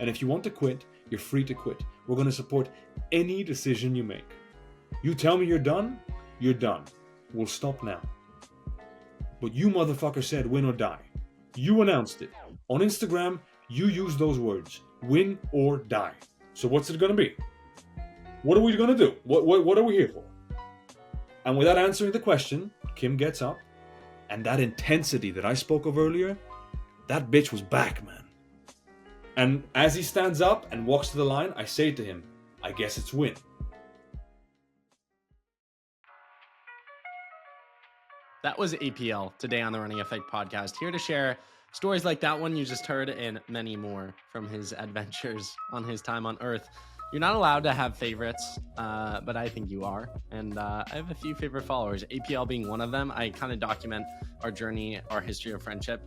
And if you want to quit, you're free to quit. We're going to support any decision you make. You tell me you're done, you're done. We'll stop now. But you motherfucker said win or die. You announced it. On Instagram, you used those words. Win or die. So what's it going to be? What are we going to do? What are we here for? And without answering the question, Kim gets up. And that intensity that I spoke of earlier, that bitch was back, man. And as he stands up and walks to the line, I say to him, I guess it's win. That was APL today on the Running Effect podcast, here to share stories like that one you just heard and many more from his adventures on his time on Earth. You're not allowed to have favorites, but I think you are. And I have a few favorite followers, APL being one of them. I kind of document our journey, our history of friendship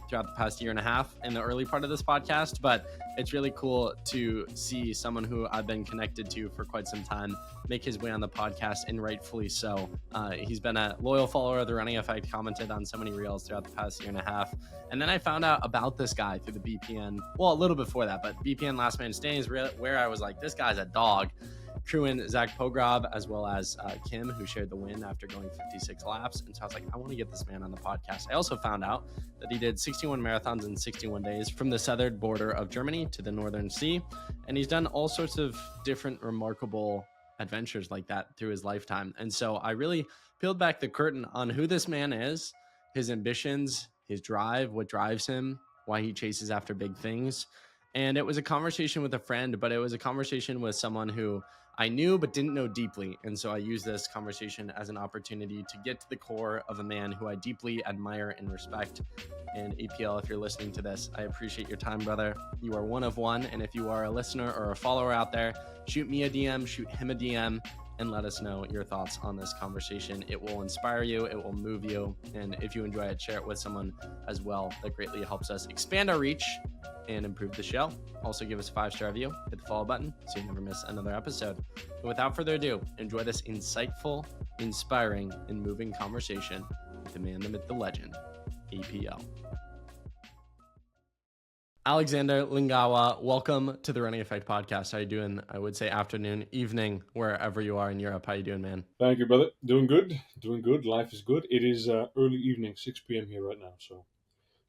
throughout the past year and a half in the early part of this podcast. But it's really cool to see someone who I've been connected to for quite some time make his way on the podcast, and rightfully so. He's been a loyal follower of the Running Effect, commented on so many reels throughout the past year and a half. And then I found out about this guy through the BPN, well, a little before that, but BPN Last Man Standing is where I was like, this guy's a dog. Crewing Zach Pogrov, as well as Kim, who shared the win after going 56 laps. And so I was like, I want to get this man on the podcast. I also found out that he did 61 marathons in 61 days from the southern border of Germany to the Northern Sea. And he's done all sorts of different remarkable adventures like that through his lifetime. And so I really peeled back the curtain on who this man is, his ambitions, his drive, what drives him, why he chases after big things. And it was a conversation with a friend, but it was a conversation with someone who I knew but didn't know deeply. And so I used this conversation as an opportunity to get to the core of a man who I deeply admire and respect. And APL, if you're listening to this, I appreciate your time, brother. You are one of one. And if you are a listener or a follower out there, shoot me a DM, shoot him a DM, and let us know your thoughts on this conversation. It will inspire you. It will move you. And if you enjoy it, share it with someone as well. That greatly helps us expand our reach and improve the show. Also, give us a 5-star review, hit the follow button so you never miss another episode. But without further ado, enjoy this insightful, inspiring, and moving conversation with the man, the myth, the legend, APL. Aleksander Lingauer, welcome to the Running Effect podcast. How you doing? I would say afternoon, evening, wherever you are in Europe. How you doing, man? Thank you, brother. Doing good. Doing good. Life is good. It is early evening, 6 p.m. here right now, so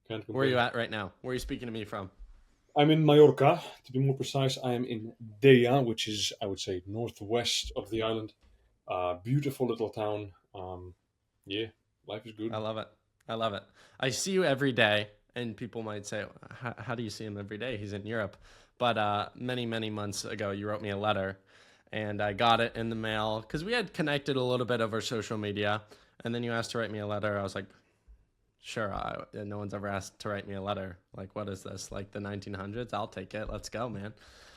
can't complain. Where are you at right now? Where are you speaking to me from? I'm in Mallorca. To be more precise, I am in Dea, which is, I would say, northwest of the island. Beautiful little town. Yeah, life is good. I love it. I love it. I see you every day. And people might say, how do you see him every day? He's in Europe. But many, many months ago, you wrote me a letter, and I got it in the mail because we had connected a little bit over social media. And then you asked to write me a letter. I was like, sure. No one's ever asked to write me a letter. Like, what is this? Like the 1900s? I'll take it. Let's go, man.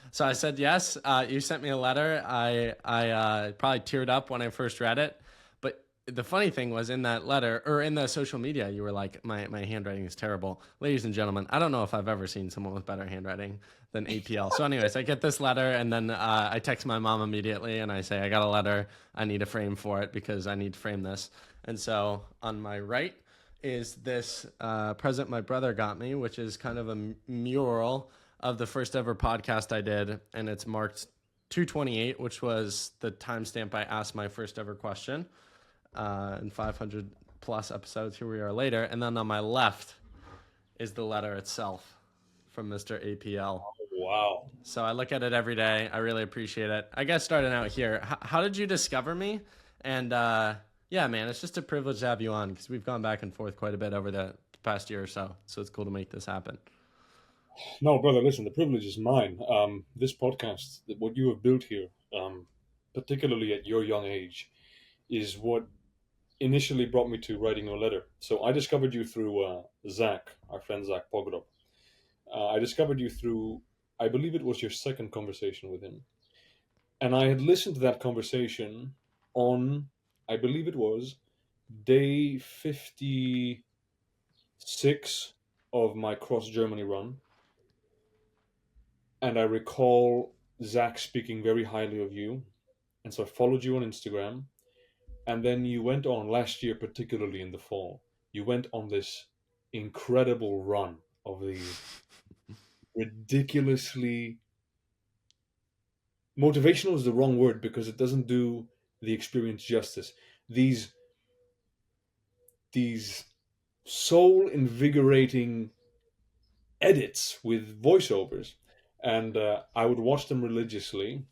So I said, yes. You sent me a letter. I probably teared up when I first read it. The funny thing was in that letter, or in the social media, you were like, my handwriting is terrible. Ladies and gentlemen, I don't know if I've ever seen someone with better handwriting than APL. So anyways, I get this letter, and then I text my mom immediately, and I say, I got a letter. I need a frame for it because I need to frame this. And so on my right is this present my brother got me, which is kind of a mural of the first ever podcast I did, and it's marked 228, which was the timestamp I asked my first ever question. And 500 plus episodes, here we are later. And then on my left is the letter itself from Mr. APL. Wow. So I look at it every day. I really appreciate it. I guess starting out here, how did you discover me? And yeah, man, it's just a privilege to have you on because we've gone back and forth quite a bit over the past year or so. So it's cool to make this happen. No, brother, listen, the privilege is mine. This podcast, what you have built here, particularly at your young age, is what initially brought me to writing your letter. So I discovered you through Zach, our friend Zach Pogrov. I discovered you through, I believe it was your second conversation with him. And I had listened to that conversation on, I believe it was, day 56 of my Cross Germany run. And I recall Zach speaking very highly of you. And so I followed you on Instagram. And then you went on last year, particularly in the fall, you went on this incredible run of the ridiculously motivational is the wrong word because it doesn't do the experience justice. These soul invigorating edits with voiceovers, and I would watch them religiously.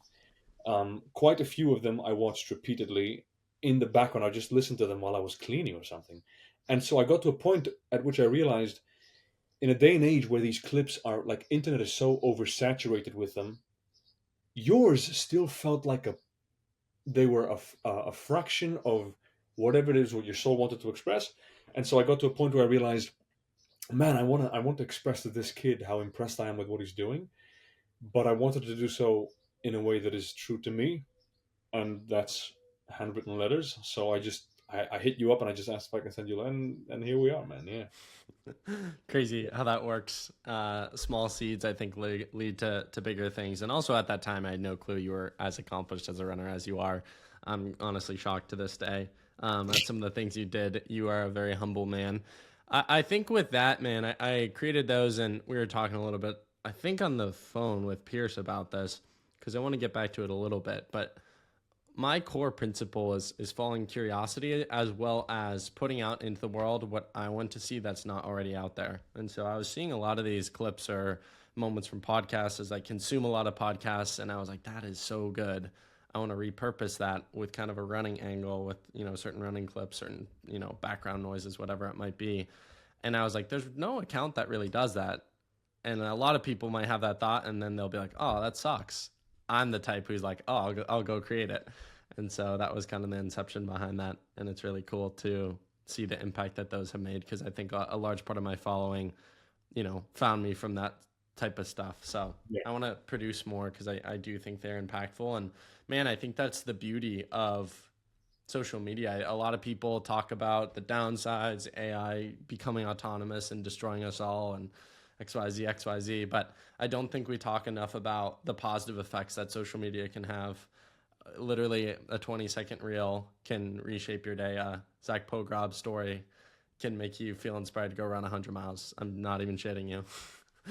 Quite a few of them I watched repeatedly in the background. I just listened to them while I was cleaning or something. And so I got to a point at which I realized, in a day and age where these clips are like, internet is so oversaturated with them, yours still felt like they were a fraction of whatever it is what your soul wanted to express. And so I got to a point where I realized, man, I want to express to this kid how impressed I am with what he's doing, but I wanted to do so in a way that is true to me, and that's handwritten letters. So I hit you up and I just asked if I can send you, and here we are, man. Yeah. Crazy how that works. Small seeds, I think, lead to bigger things. And also at that time, I had no clue you were as accomplished as a runner as you are. I'm honestly shocked to this day at some of the things you did. You are a very humble man. I think with that, man, I created those, and we were talking a little bit, I think, on the phone with Pierce about this, because I want to get back to it a little bit. But my core principle is following curiosity as well as putting out into the world what I want to see that's not already out there. And so I was seeing a lot of these clips or moments from podcasts as I consume a lot of podcasts, and I was like, that is so good. I want to repurpose that with kind of a running angle with, certain running clips, certain, background noises, whatever it might be. And I was like, there's no account that really does that. And a lot of people might have that thought, and then they'll be like, oh, that sucks. I'm the type who's like, oh, I'll go create it. And so that was kind of the inception behind that. And it's really cool to see the impact that those have made, because I think a large part of my following, found me from that type of stuff. So Yeah. I want to produce more because I do think they're impactful. And man, I think that's the beauty of social media. A lot of people talk about the downsides, AI becoming autonomous and destroying us all, and XYZ, XYZ. But I don't think we talk enough about the positive effects that social media can have. Literally, a 20-second reel can reshape your day. Zach Pogrob's story can make you feel inspired to go run 100 miles. I'm not even shitting you.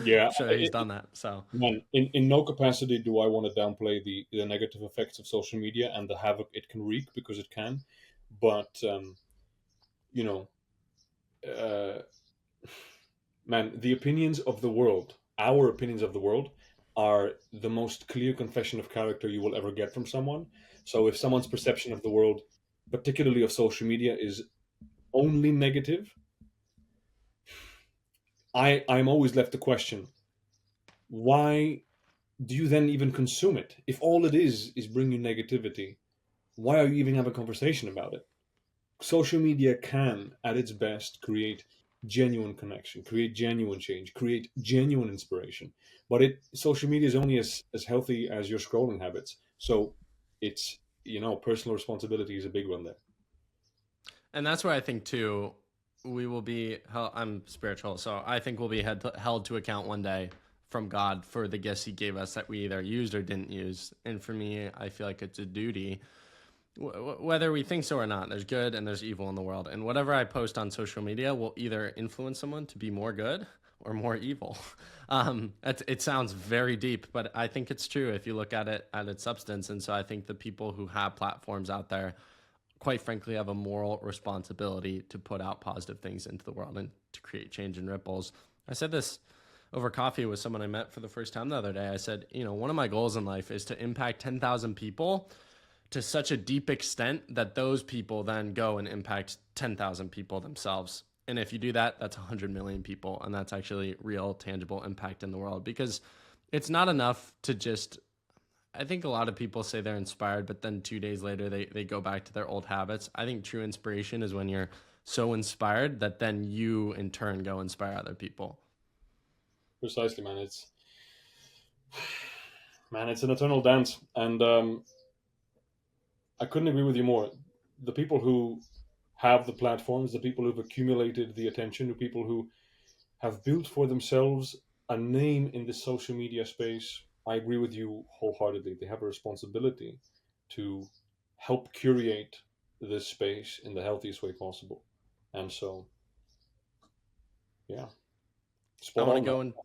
Yeah. I'm sure he's done that. So, Man, in no capacity do I want to downplay the negative effects of social media and the havoc it can wreak, because it can. But you know, uh, man, the opinions of the world, our opinions of the world, are the most clear confession of character you will ever get from someone. So if someone's perception of the world, particularly of social media, is only negative, I'm always left to question, why do you then even consume it? If all it is bringing negativity, why are you even having a conversation about it? Social media can, at its best, create genuine connection, create genuine change, create genuine inspiration. But social media is only as healthy as your scrolling habits. So it's, personal responsibility is a big one there. and that's where I think too, we will be. I'm spiritual, so I think we'll be held to account one day from God for the gifts He gave us that we either used or didn't use. And for me, I feel like it's a duty, whether we think so or not. There's good and there's evil in the world, and whatever I post on social media will either influence someone to be more good or more evil. It sounds very deep, but I think it's true if you look at it at its substance. And so I think the people who have platforms out there, quite frankly, have a moral responsibility to put out positive things into the world and to create change and ripples. I said this over coffee with someone I met for the first time the other day. I said, one of my goals in life is to impact 10,000 people to such a deep extent that those people then go and impact 10,000 people themselves. And if you do that, that's 100 million people. And that's actually real, tangible impact in the world, because it's not enough to just, I think a lot of people say they're inspired, but then 2 days later, they go back to their old habits. I think true inspiration is when you're so inspired that then you in turn go inspire other people. Precisely, man. It's an eternal dance, and I couldn't agree with you more. The people who have the platforms, the people who've accumulated the attention, the people who have built for themselves a name in the social media space, I agree with you wholeheartedly. They have a responsibility to help curate this space in the healthiest way possible. And so, yeah, I spot want to on, man. go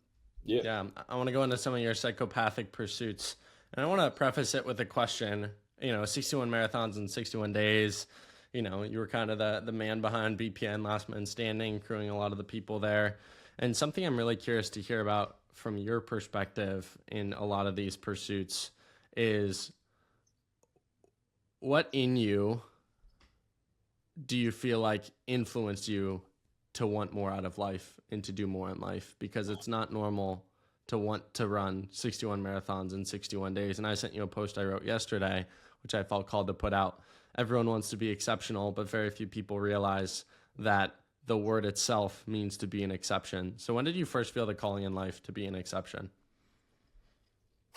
in. Yeah. Yeah, I want to go into some of your psychopathic pursuits. And I want to preface it with a question. 61 marathons in 61 days. You were kind of the man behind BPN, Last Man Standing, crewing a lot of the people there. And something I'm really curious to hear about from your perspective in a lot of these pursuits is what in you do you feel like influenced you to want more out of life and to do more in life? Because it's not normal to want to run 61 marathons in 61 days. And I sent you a post I wrote yesterday, which I felt called to put out. Everyone wants to be exceptional, but very few people realize that the word itself means to be an exception. So when did you first feel the calling in life to be an exception?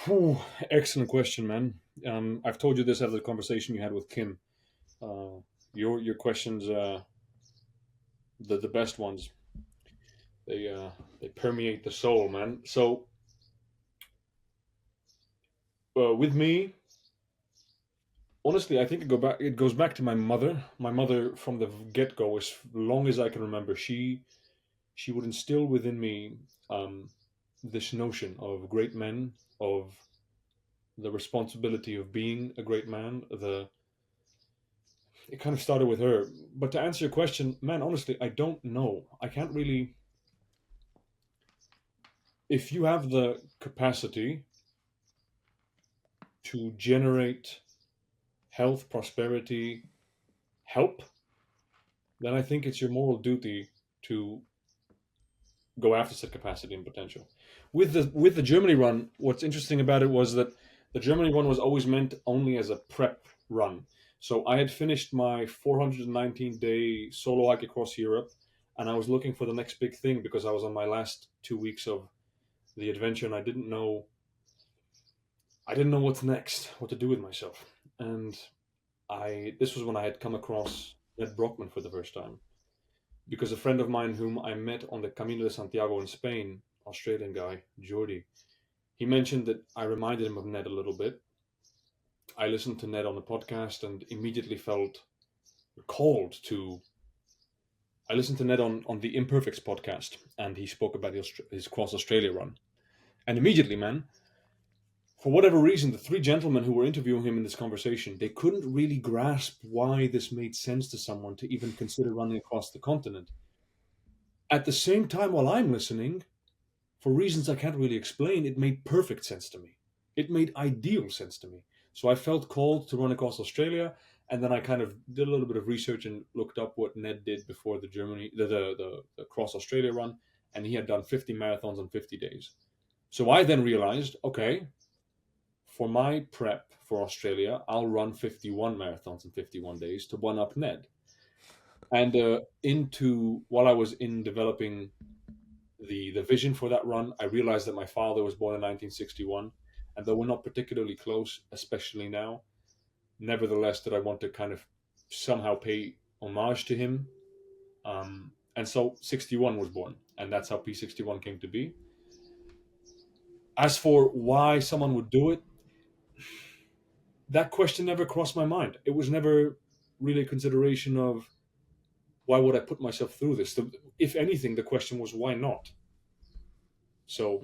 Whew, excellent question, man. I've told you this after the conversation you had with Kim. Your questions, the best ones, they permeate the soul, man. So with me, honestly, I think it goes back to my mother. My mother, from the get go, as long as I can remember, she would instill within me this notion of great men, of the responsibility of being a great man. It kind of started with her. But to answer your question, man, honestly, I don't know. I can't really. If you have the capacity to generate health, prosperity, help, then I think it's your moral duty to go after said capacity and potential. With the Germany run, what's interesting about it was that the Germany run was always meant only as a prep run. So I had finished my 419-day solo hike across Europe, and I was looking for the next big thing because I was on my last 2 weeks of the adventure, and I didn't know what's next, what to do with myself. And I this was when I had come across Ned Brockman for the first time, because a friend of mine whom I met on the Camino de Santiago in Spain, Australian guy, Jordi, he mentioned that I reminded him of Ned a little bit. I listened to Ned on the podcast and immediately felt called to. I listened to Ned on the Imperfects podcast, and he spoke about his Cross Australia run. And immediately, man, for whatever reason, the three gentlemen who were interviewing him in this conversation, they couldn't really grasp why this made sense to someone to even consider running across the continent. At the same time, while I'm listening, for reasons I can't really explain, it made perfect sense to me. It made ideal sense to me. So I felt called to run across Australia, and then I kind of did a little bit of research and looked up what Ned did before the Cross Australia run, and he had done 50 marathons in 50 days. So I then realized, okay, for my prep for Australia, I'll run 51 marathons in 51 days to one up Ned. And while I was in developing the vision for that run, I realized that my father was born in 1961, and though we're not particularly close, especially now, nevertheless, that I want to kind of somehow pay homage to him. And so 61 was born, and that's how P61 came to be. As for why someone would do it, that question never crossed my mind. It was never really a consideration of why would I put myself through this. If anything, the question was why not. So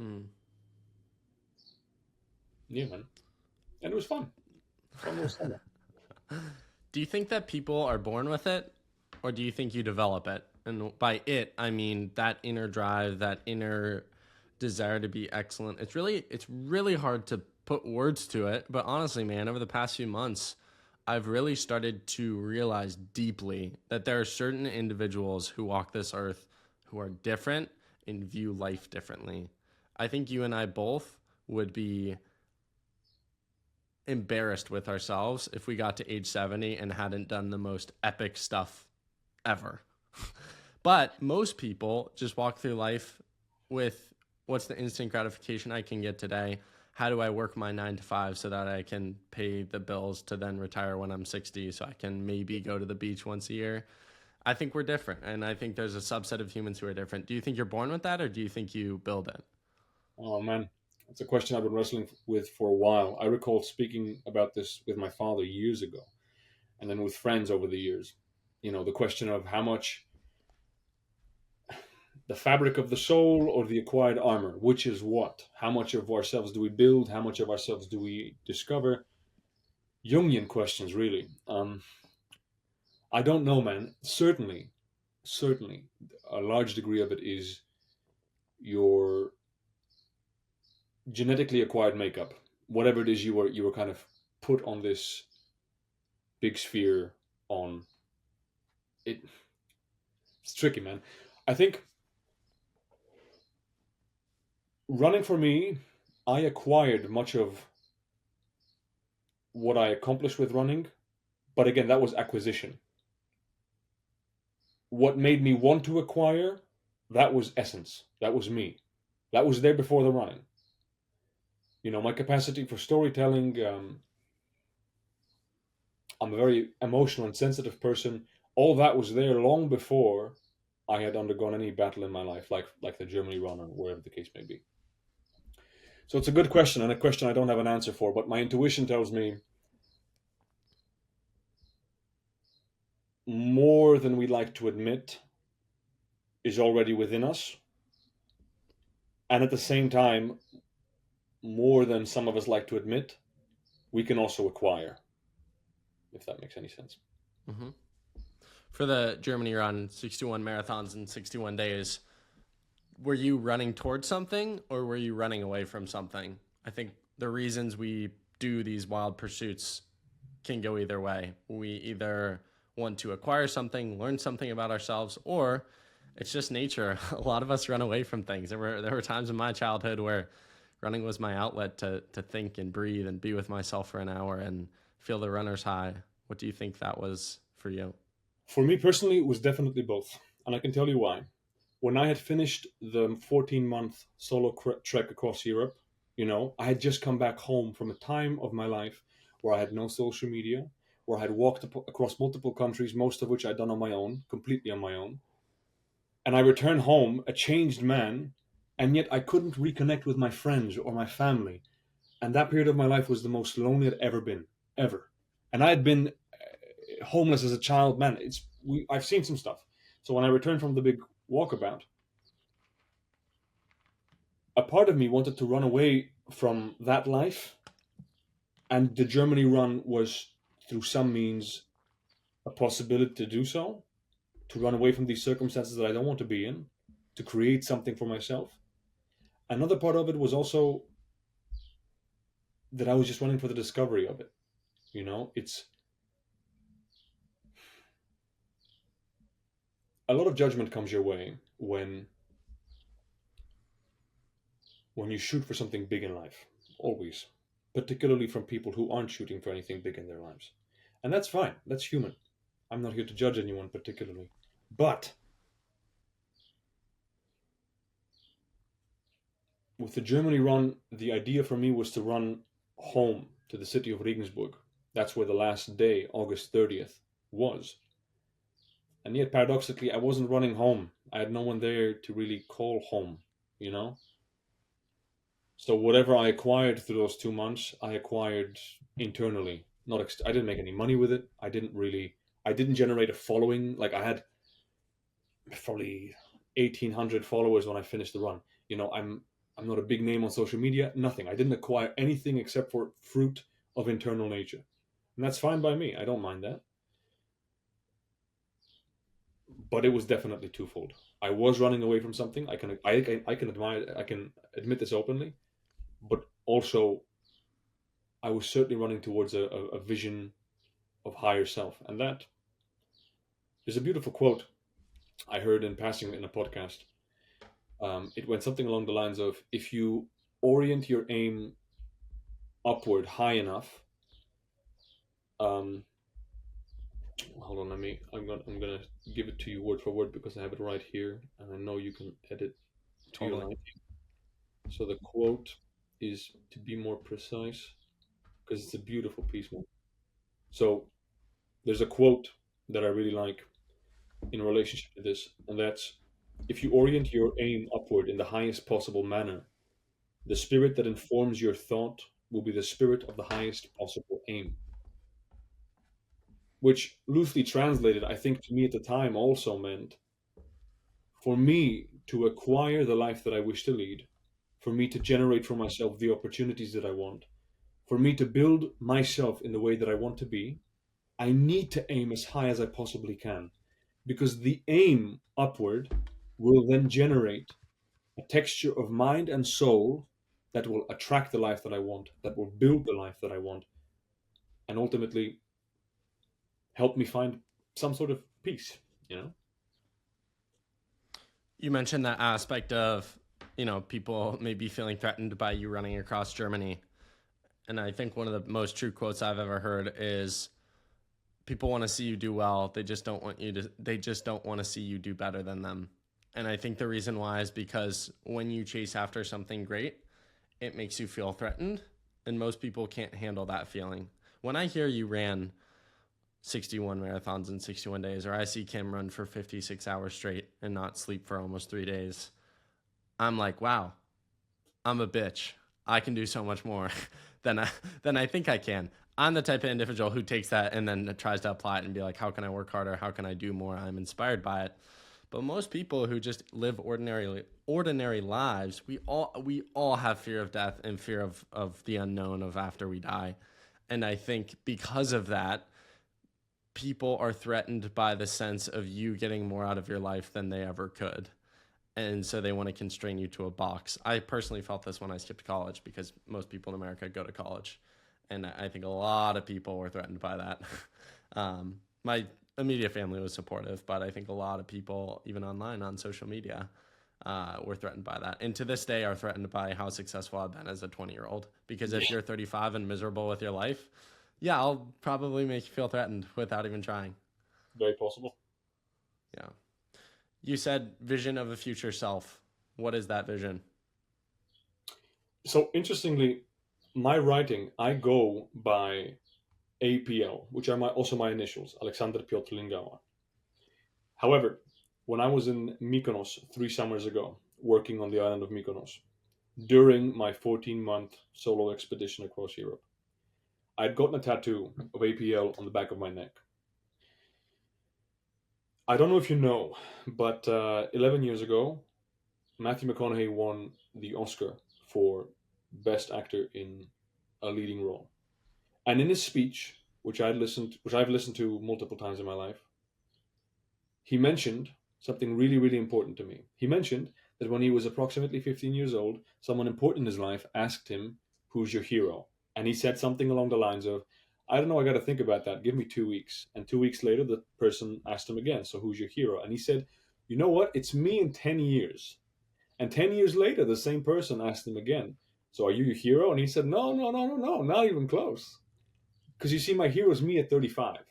yeah, man, and it was fun. Fun little summer. Do you think that people are born with it, or do you think you develop it? And by it, I mean that inner drive, that inner desire to be excellent. It's really hard to put words to it, but honestly, man, over the past few months, I've really started to realize deeply that there are certain individuals who walk this earth who are different and view life differently. I think you and I both would be embarrassed with ourselves if we got to age 70 and hadn't done the most epic stuff ever. But most people just walk through life with what's the instant gratification I can get today? How do I work my 9 to 5 so that I can pay the bills to then retire when I'm 60 so I can maybe go to the beach once a year? I think we're different, and I think there's a subset of humans who are different. Do you think you're born with that, or do you think you build it? Oh man, that's a question I've been wrestling with for a while. I recall speaking about this with my father years ago, and then with friends over the years. The question of how much The fabric of the soul or the acquired armor? Which is what? How much of ourselves do we build? How much of ourselves do we discover? Jungian questions, really. I don't know, man. Certainly, a large degree of it is your genetically acquired makeup. Whatever it is you were kind of put on this big sphere on it. It's tricky, man. I think running for me, I acquired much of what I accomplished with running, but again, that was acquisition. What made me want to acquire, that was essence. That was me. That was there before the running. My capacity for storytelling. I'm a very emotional and sensitive person. All that was there long before I had undergone any battle in my life, like the Germany run or wherever the case may be. So it's a good question and a question I don't have an answer for, but my intuition tells me more than we like to admit is already within us. And at the same time, more than some of us like to admit, we can also acquire, if that makes any sense. Mm-hmm. For the Germany run, 61 marathons in 61 days, were you running towards something or were you running away from something? I think the reasons we do these wild pursuits can go either way. We either want to acquire something, learn something about ourselves, or it's just nature. A lot of us run away from things. There were times in my childhood where running was my outlet to think and breathe and be with myself for an hour and feel the runner's high. What do you think that was for you? For me personally, it was definitely both. And I can tell you why. When I had finished the 14-month solo trek across Europe, I had just come back home from a time of my life where I had no social media, where I had walked across multiple countries, most of which I'd done on my own, completely on my own. And I returned home a changed man, and yet I couldn't reconnect with my friends or my family. And that period of my life was the most lonely I'd ever been, ever. And I had been homeless as a child. Man, I've seen some stuff. So when I returned from the big walkabout, a part of me wanted to run away from that life, and the Germany run was, through some means, a possibility to do so, to run away from these circumstances that I don't want to be in, to create something for myself. Another part of it was also that I was just running for the discovery of it. It's a lot of judgment comes your way when you shoot for something big in life, always, particularly from people who aren't shooting for anything big in their lives. And that's fine, that's human. I'm not here to judge anyone particularly. But with the Germany run, the idea for me was to run home to the city of Regensburg. That's where the last day, August 30th, was. And yet, paradoxically, I wasn't running home. I had no one there to really call home, you know? So whatever I acquired through those 2 months, I acquired internally. I didn't make any money with it. I didn't generate a following. Like I had probably 1,800 followers when I finished the run. I'm not a big name on social media. Nothing. I didn't acquire anything except for fruit of internal nature, and that's fine by me. I don't mind that. But it was definitely twofold. I was running away from something. I can admire. I can admit this openly, but also I was certainly running towards a vision of higher self, and that there's a beautiful quote I heard in passing in a podcast. It went something along the lines of, if you orient your aim upward high enough, hold on, I'm gonna give it to you word for word because I have it right here, and I know you can edit to your liking. So the quote is, to be more precise, because it's a beautiful piece, man. So there's a quote that I really like in relationship to this, and that's, if you orient your aim upward in the highest possible manner, the spirit that informs your thought will be the spirit of the highest possible aim. Which, loosely translated, I think to me at the time also meant, for me to acquire the life that I wish to lead, for me to generate for myself the opportunities that I want, for me to build myself in the way that I want to be, I need to aim as high as I possibly can, because the aim upward will then generate a texture of mind and soul that will attract the life that I want, that will build the life that I want, and ultimately help me find some sort of peace, you know? You mentioned that aspect of, people maybe feeling threatened by you running across Germany. And I think one of the most true quotes I've ever heard is people want to see you do well. They just don't want to see you do better than them. And I think the reason why is because when you chase after something great, it makes you feel threatened. And most people can't handle that feeling. When I hear you ran 61 marathons in 61 days, or I see Kim run for 56 hours straight and not sleep for almost 3 days, I'm like, wow, I'm a bitch. I can do so much more than I think I can. I'm the type of individual who takes that and then tries to apply it and be like, how can I work harder? How can I do more? I'm inspired by it. But most people who just live ordinary lives, we all have fear of death and fear of the unknown of after we die. And I think because of that, people are threatened by the sense of you getting more out of your life than they ever could. And so they want to constrain you to a box. I personally felt this when I skipped college because most people in America go to college. And I think a lot of people were threatened by that. My immediate family was supportive, but I think a lot of people, even online on social media, were threatened by that. And to this day are threatened by how successful I've been as a 20-year-old. Because if you're 35 and miserable with your life, yeah, I'll probably make you feel threatened without even trying. Very possible. Yeah. You said vision of a future self. What is that vision? So interestingly, my writing, I go by APL, which are also my initials, Aleksander Lingauer. However, when I was in Mykonos 3 summers ago, working on the island of Mykonos, during my 14-month solo expedition across Europe, I'd gotten a tattoo of APL on the back of my neck. I don't know if you know, but 11 years ago, Matthew McConaughey won the Oscar for Best Actor in a Leading Role. And in his speech, which I've listened to multiple times in my life, he mentioned something really, really important to me. He mentioned that when he was approximately 15 years old, someone important in his life asked him, "Who's your hero?" And he said something along the lines of, "I don't know, I got to think about that. Give me 2 weeks." And 2 weeks later, the person asked him again, "So who's your hero?" And he said, "You know what? It's me in 10 years." And 10 years later, the same person asked him again, "So are you your hero?" And he said, "No, no, no, no, no, not even close. Because you see, my hero is me at 35."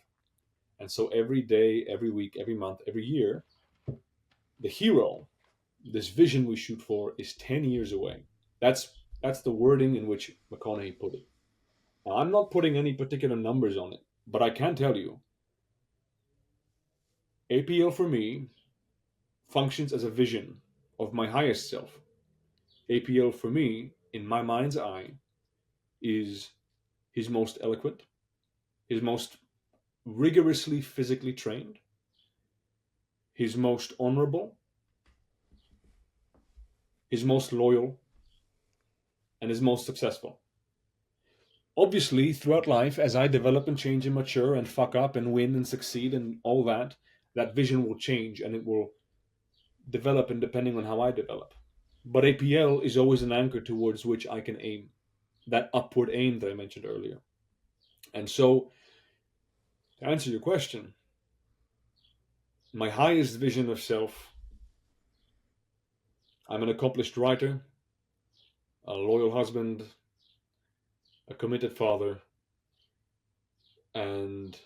And so every day, every week, every month, every year, the hero, this vision we shoot for, is 10 years away. That's the wording in which McConaughey put it. Now, I'm not putting any particular numbers on it, but I can tell you, APL for me functions as a vision of my highest self. APL for me, in my mind's eye, is his most eloquent, his most rigorously physically trained, his most honorable, his most loyal, and his most successful. Obviously, throughout life, as I develop and change and mature and fuck up and win and succeed and all that, that vision will change and it will develop and depending on how I develop. But APL is always an anchor towards which I can aim, that upward aim that I mentioned earlier. And so, to answer your question, my highest vision of self, I'm an accomplished writer, a loyal husband, a committed father, and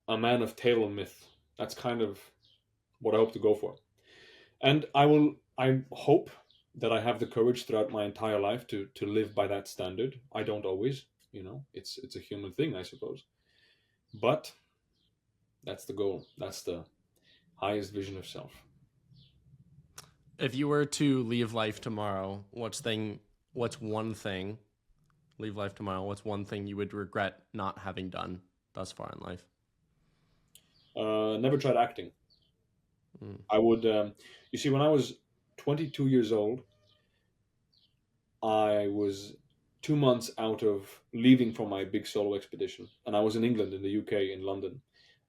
a man of tale and myth. That's kind of what I hope to go for. And I hope that I have the courage throughout my entire life to live by that standard. I don't always, it's a human thing, I suppose. But that's the goal. That's the highest vision of self. If you were to leave life tomorrow, what's one thing, leave life tomorrow, what's one thing you would regret not having done thus far in life? Never tried acting. Mm. I would, you see, when I was 22 years old, I was 2 months out of leaving for my big solo expedition, and I was in England, in the UK, in London.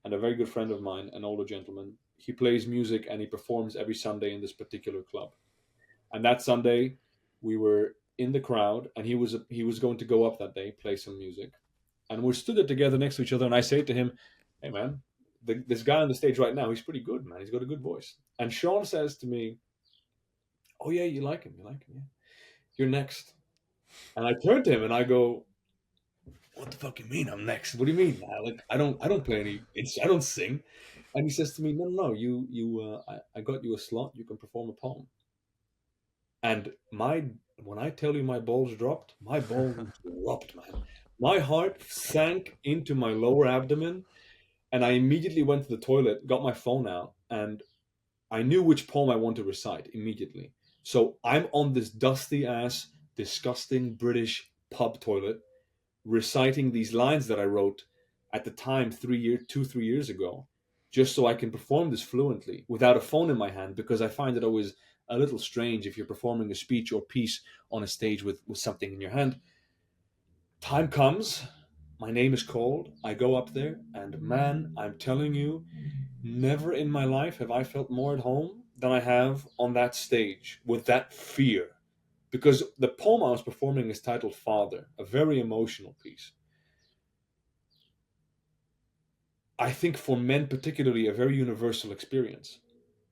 And a very good friend of mine, an older gentleman, he plays music and he performs every Sunday in this particular club. And that Sunday, we were in the crowd, and he was going to go up that day, play some music, and we stood there together next to each other. And I say to him, "Hey, man, this guy on the stage right now, he's pretty good, man. He's got a good voice." And Sean says to me, "Oh yeah, you like him? You like him? Yeah. You're next." And I turn to him and I go, "What the fuck you mean I'm next? What do you mean? Like I don't play any. I don't sing." And he says to me, "No, no, no. I got you a slot. You can perform a poem." And when I tell you my balls dropped, man. My heart sank into my lower abdomen, and I immediately went to the toilet, got my phone out, and I knew which poem I wanted to recite immediately. So I'm on this dusty ass, disgusting British pub toilet, reciting these lines that I wrote at the time 3 years ago, just so I can perform this fluently without a phone in my hand, because I find it always a little strange if you're performing a speech or piece on a stage with something in your hand. Time comes, my name is called, I go up there, and man, I'm telling you, never in my life have I felt more at home than I have on that stage with that fear. Because the poem I was performing is titled Father, a very emotional piece. I think for men, particularly, a very universal experience.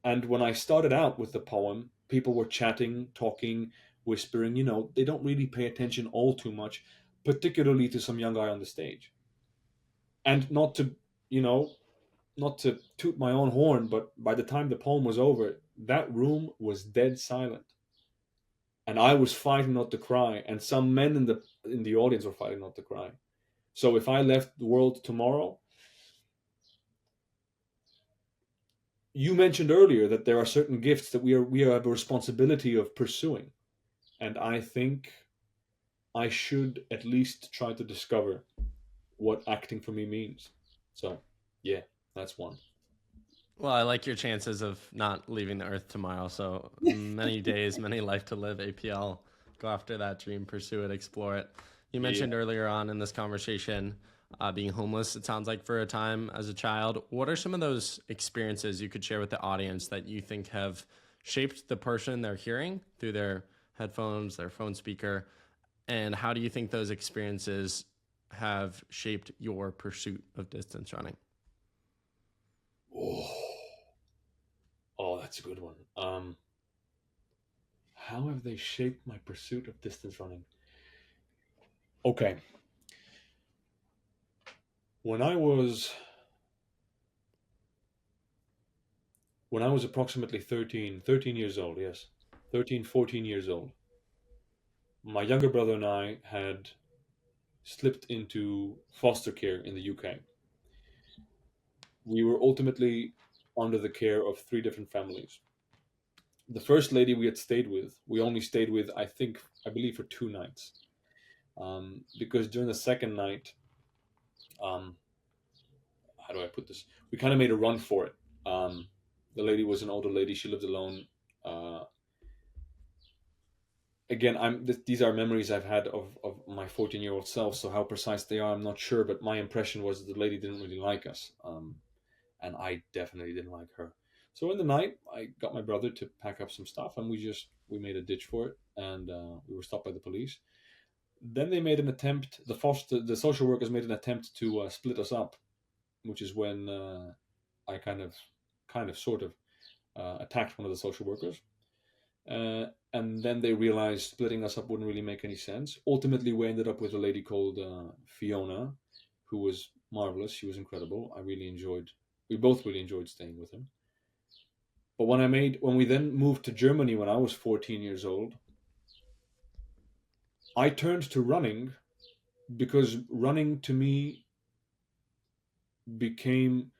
And when I started out with the poem, people were chatting, talking, whispering. They don't really pay attention all too much, particularly to some young guy on the stage. And you know, not to toot my own horn, but by the time the poem was over, that room was dead silent. And I was fighting not to cry, and some men in the audience were fighting not to cry. So if I left the world tomorrow, you mentioned earlier that there are certain gifts that we have a responsibility of pursuing, and I think I should at least try to discover what acting for me means. So, yeah, that's one. Well, I like your chances of not leaving the earth tomorrow. So many days, many life to live. APL, go after that dream, pursue it, explore it. You Yeah. mentioned earlier on in this conversation being homeless, it sounds like, for a time as a child. What are some of those experiences you could share with the audience that you think have shaped the person they're hearing through their headphones, their phone speaker? And how do you think those experiences have shaped your pursuit of distance running? Oh, oh, that's a good one. How have they shaped my pursuit of distance running? Okay, when I was when I was approximately 13 years old, yes, 13, 14 years old, my younger brother and I had slipped into foster care in the UK. We were ultimately under the care of three different families. The first lady we had stayed with, we only stayed with, I believe, for 2 nights. Because during the second night, um, how do I put this? We kind of made a run for it. The lady was an older lady. She lived alone. Uh, Again, these are memories I've had of my 14-year-old self. So how precise they are, I'm not sure. But my impression was that the lady didn't really like us. And I definitely didn't like her. So in the night, I got my brother to pack up some stuff, and we made a ditch for it, and we were stopped by the police. Then they made an attempt. The social workers made an attempt to split us up, which is when I sort of attacked one of the social workers. And then they realized splitting us up wouldn't really make any sense. Ultimately, we ended up with a lady called Fiona, who was marvelous. She was incredible. We both really enjoyed staying with her. But when we then moved to Germany when I was 14 years old, I turned to running because running to me became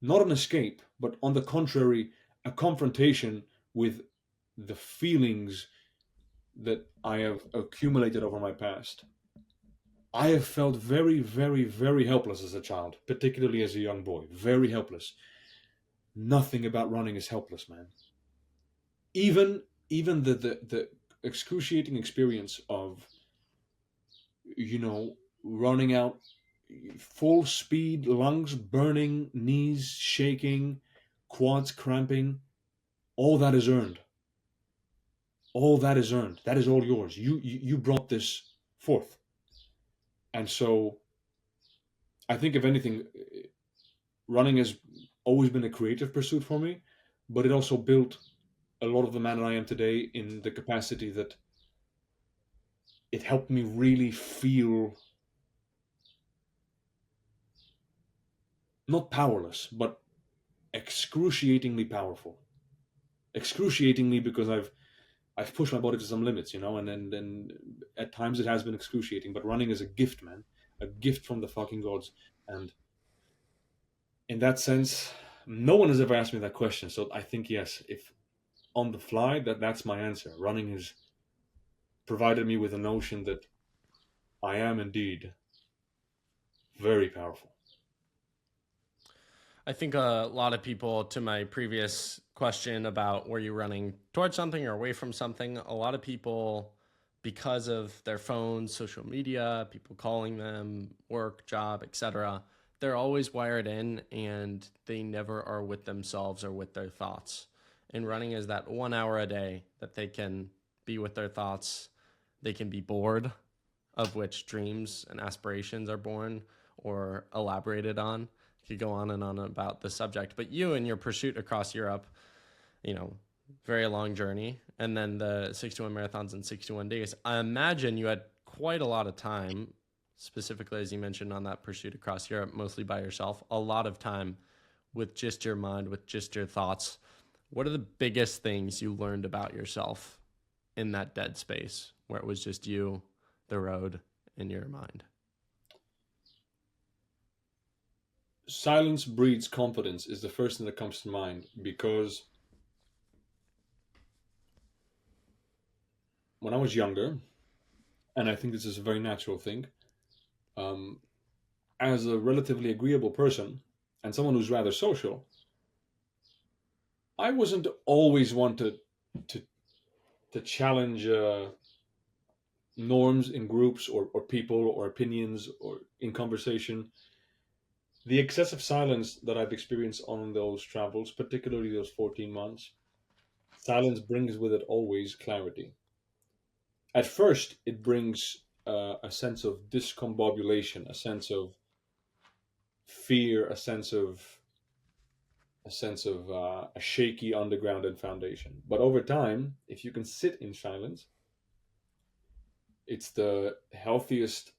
not an escape, but on the contrary, a confrontation with the feelings that I have accumulated over my past. I have felt very, very, very helpless as a child, particularly as a young boy. Very helpless. nothing about running is helpless, man. Even the excruciating experience of, running out full speed, lungs burning, knees shaking, quads cramping, all that is earned. All that is earned. That is all yours. You brought this forth. And so I think, if anything, running has always been a creative pursuit for me, but it also built a lot of the man I am today, in the capacity that it helped me really feel not powerless, but excruciatingly powerful. Excruciatingly, because I've pushed my body to some limits, and at times it has been excruciating. But running is a gift, man, a gift from the fucking gods. And in that sense, no one has ever asked me that question. So I think, yes, if on the fly, that's my answer. Running has provided me with a notion that I am indeed very powerful. I think a lot of people, to my previous question about were you running towards something or away from something, a lot of people, because of their phones, social media, people calling them, work, job, etc., they're always wired in and they never are with themselves or with their thoughts. And running is that 1 hour a day that they can be with their thoughts. They can be bored, of which dreams and aspirations are born or elaborated on. Could go on and on about the subject. But you and your pursuit across Europe, very long journey, and then the 61 marathons in 61 days. I imagine you had quite a lot of time, specifically as you mentioned on that pursuit across Europe, mostly by yourself, a lot of time with just your mind, with just your thoughts. What are the biggest things you learned about yourself in that dead space where it was just you, the road, and your mind? Silence breeds confidence is the first thing that comes to mind, because when I was younger, and I think this is a very natural thing, um, as a relatively agreeable person and someone who's rather social, I wasn't always one to, to challenge norms in groups, or people, or opinions, or in conversation. The excessive silence that I've experienced on those travels, particularly those 14 months, silence brings with it always clarity. At first, it brings a sense of discombobulation, a sense of fear, a sense of a shaky underground and foundation. But over time, if you can sit in silence, it's the healthiest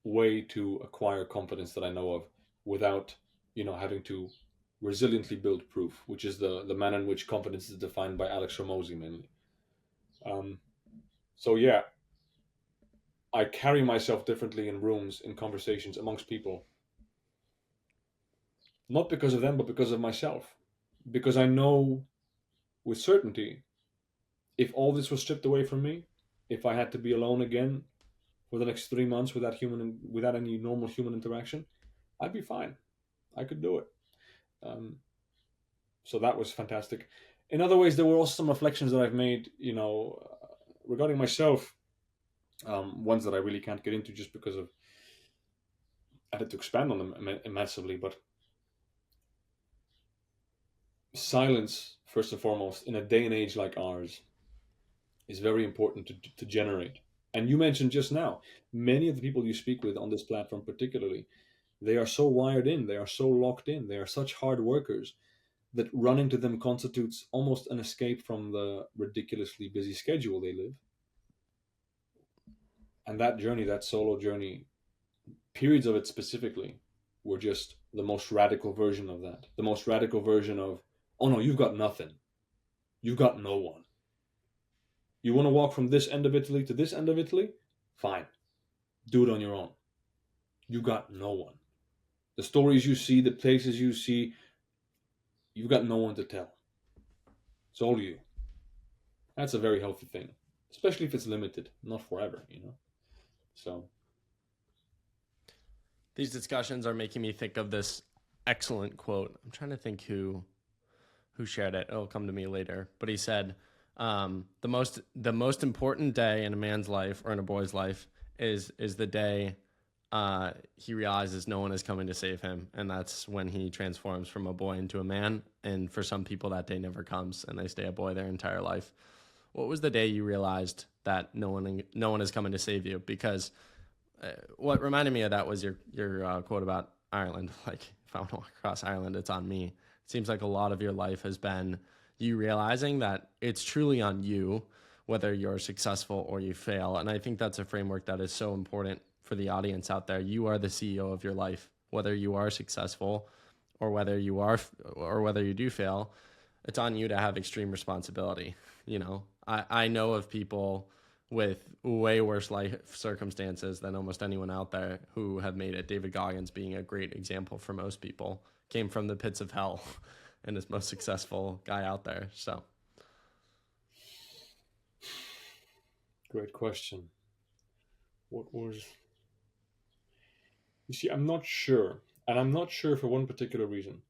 way to acquire confidence that I know of, without having to resiliently build proof, which is the manner in which confidence is defined by Alex Ramosi mainly. Um, so yeah, I carry myself differently in rooms, in conversations, amongst people, not because of them, but because of myself. Because I know with certainty, if all this was stripped away from me, if I had to be alone again for the next 3 months without any normal human interaction, I'd be fine. I could do it. Um, so that was fantastic. In other ways, there were also some reflections that I've made, regarding myself, ones that I really can't get into just because of I had to expand on them massively. But silence, first and foremost, in a day and age like ours, is very important to generate. And you mentioned just now, many of the people you speak with on this platform, particularly, they are so wired in, they are so locked in, they are such hard workers, that running to them constitutes almost an escape from the ridiculously busy schedule they live. And that journey, that solo journey, periods of it specifically, were just the most radical version of that. The most radical version of, oh no, you've got nothing. You've got no one. You want to walk from this end of Italy to this end of Italy? Fine. Do it on your own. You got no one. The stories you see, the places you see, you've got no one to tell. It's all you. That's a very healthy thing, especially if it's limited, not forever. So, These discussions are making me think of this excellent quote. I'm trying to think who who shared it. It'll come to me later, but he said the most important day in a man's life or in a boy's life is the day he realizes no one is coming to save him, and that's when he transforms from a boy into a man. And for some people, that day never comes, and they stay a boy their entire life. What was the day you realized that no one is coming to save you? Because what reminded me of that was your quote about Ireland. Like, if I want to walk across Ireland, it's on me. It seems like a lot of your life has been you realizing that it's truly on you whether you're successful or you fail. And I think that's a framework that is so important for the audience out there. You are the CEO of your life, whether you are successful or whether you do fail. It's on you to have extreme responsibility. I know of people with way worse life circumstances than almost anyone out there who have made it. David Goggins being a great example for most people, came from the pits of hell and is most successful guy out there. So Great question. What was. You see, I'm not sure. And I'm not sure for one particular reason.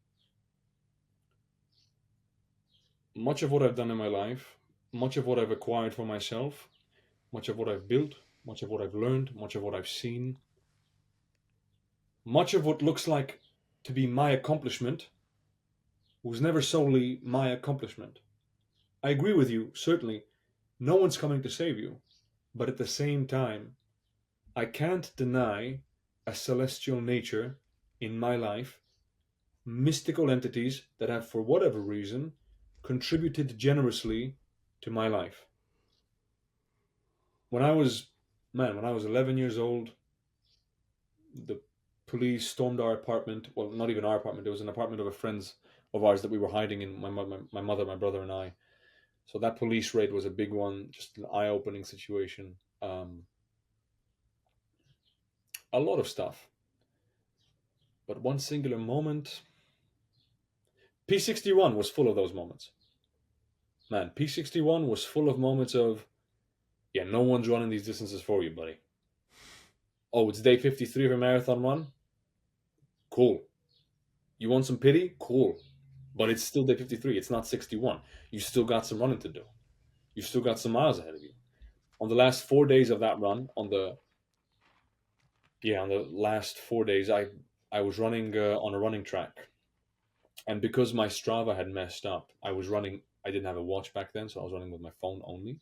Much of what I've done in my life, much of what I've acquired for myself, much of what I've built, much of what I've learned, much of what I've seen, much of what looks like to be my accomplishment was never solely my accomplishment. I agree with you, certainly, no one's coming to save you. But at the same time, I can't deny a celestial nature in my life, mystical entities that have, for whatever reason, contributed generously to my life. When I was, when I was 11 years old, the police stormed our apartment. Well, not even our apartment. It was an apartment of a friend's of ours that we were hiding in. My mother, my brother, and I. So that police raid was a big one, just an eye-opening situation. A lot of stuff, but one singular moment. P61 was full of those moments. Man, P61 was full of moments of, yeah, no one's running these distances for you, buddy. Oh, it's day 53 of a marathon run? Cool. You want some pity? Cool. But it's still day 53. It's not 61. You still got some running to do. You still got some miles ahead of you. On the last 4 days of that run, on the last 4 days, I was running on a running track, and because my Strava had messed up, I was running. I didn't have a watch back then, so I was running with my phone only,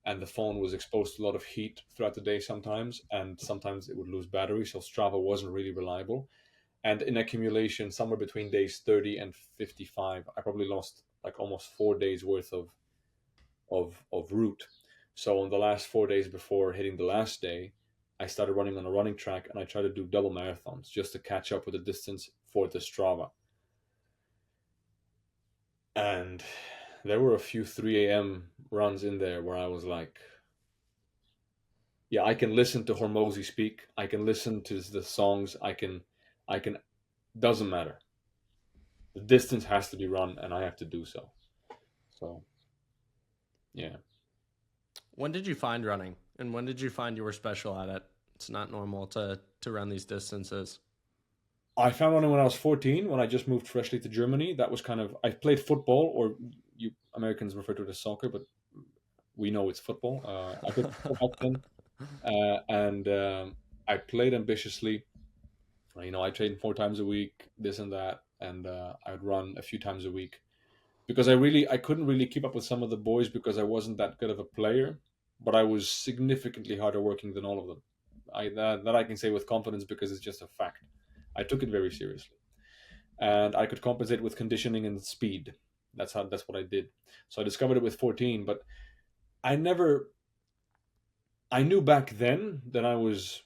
and the phone was exposed to a lot of heat throughout the day sometimes, and sometimes it would lose battery, so Strava wasn't really reliable. And in accumulation, somewhere between days 30 and 55, I probably lost like almost 4 days worth of route. So on the last 4 days before hitting the last day, I started running on a running track, and I tried to do double marathons just to catch up with the distance for the Strava. And there were a few 3 a.m. runs in there where I was like, yeah, I can listen to Hormozy speak. I can listen to the songs. I can, doesn't matter. The distance has to be run, and I have to do so. So, yeah. when did you find running, and when did you find you were special at it? It's not normal to run these distances. I found running when I was 14, when I just moved freshly to Germany. That was I played football, or you Americans refer to it as soccer, but we know it's football. I played football back then, and I played ambitiously. I trained 4 times a week, this and that, and I would run a few times a week because I couldn't really keep up with some of the boys because I wasn't that good of a player, but I was significantly harder working than all of them. That I can say with confidence because it's just a fact. I took it very seriously, and I could compensate with conditioning and speed. That's what I did. So I discovered it with 14, but I never. I knew back then that I was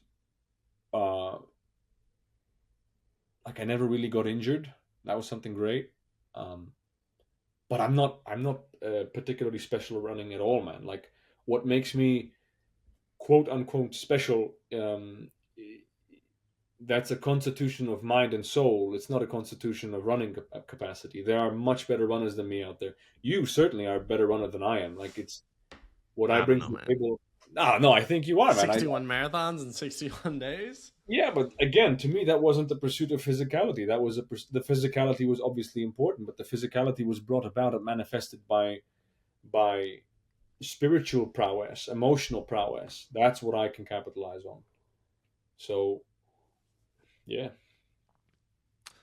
uh, like I never really got injured. That was something great. Um, but I'm not particularly special at running at all, man. Like what makes me quote unquote special, that's a constitution of mind and soul. It's not a constitution of running capacity. There are much better runners than me out there. You certainly are a better runner than I am. Like it's what I I don't bring know, to the man. table. No, I think you are, man. 61 marathons in 61 days? Yeah, but again, to me, that wasn't the pursuit of physicality. That was the physicality was obviously important, but the physicality was brought about and manifested by spiritual prowess, emotional prowess. That's what I can capitalize on. So yeah,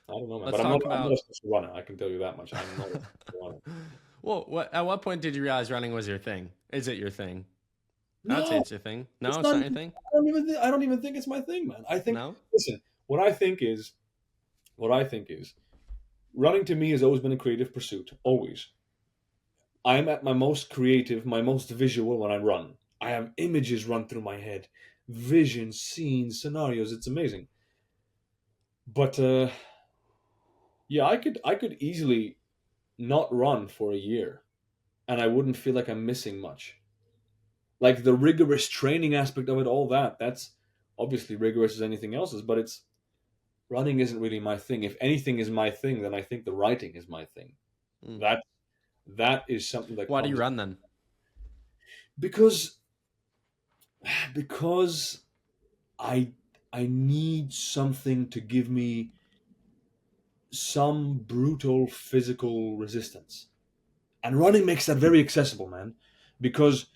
I don't know, man. Let's But talk I'm not a about. special runner. I can tell you that much. I'm not a special runner. Well, at what point did you realize running was your thing? Is it your thing? I would say No, it's your thing. No, it's it's not. not your thing. I don't even think it's my thing, man. I think. No. Listen, what I think is, running to me has always been a creative pursuit. Always. I'm at my most creative, my most visual when I run. I have images run through my head, visions, scenes, scenarios. It's amazing. But yeah, I could easily not run for a year, and I wouldn't feel like I'm missing much. Like the rigorous training aspect of it, all that's obviously rigorous as anything else's. But it's running isn't really my thing. If anything is my thing, then I think the writing is my thing. Mm. That that is something that Why do you comes run then? because because I I need something to give me some brutal physical resistance. And running makes that very accessible, man, because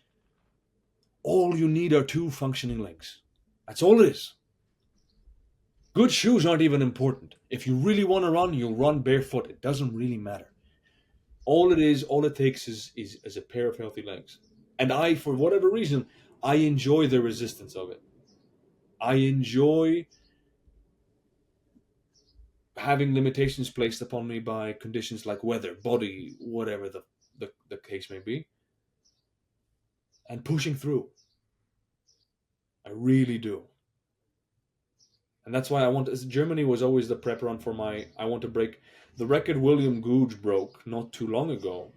all you need are two functioning legs. That's all it is. Good shoes aren't even important. If you really want to run, you'll run barefoot. It doesn't really matter. All it takes is a pair of healthy legs. And I, for whatever reason, I enjoy the resistance of it. I enjoy having limitations placed upon me by conditions like weather, body, whatever the case may be, and pushing through. I really do. And that's why I want. Germany was always the prep run for my. I want to break the record William Googe broke not too long ago.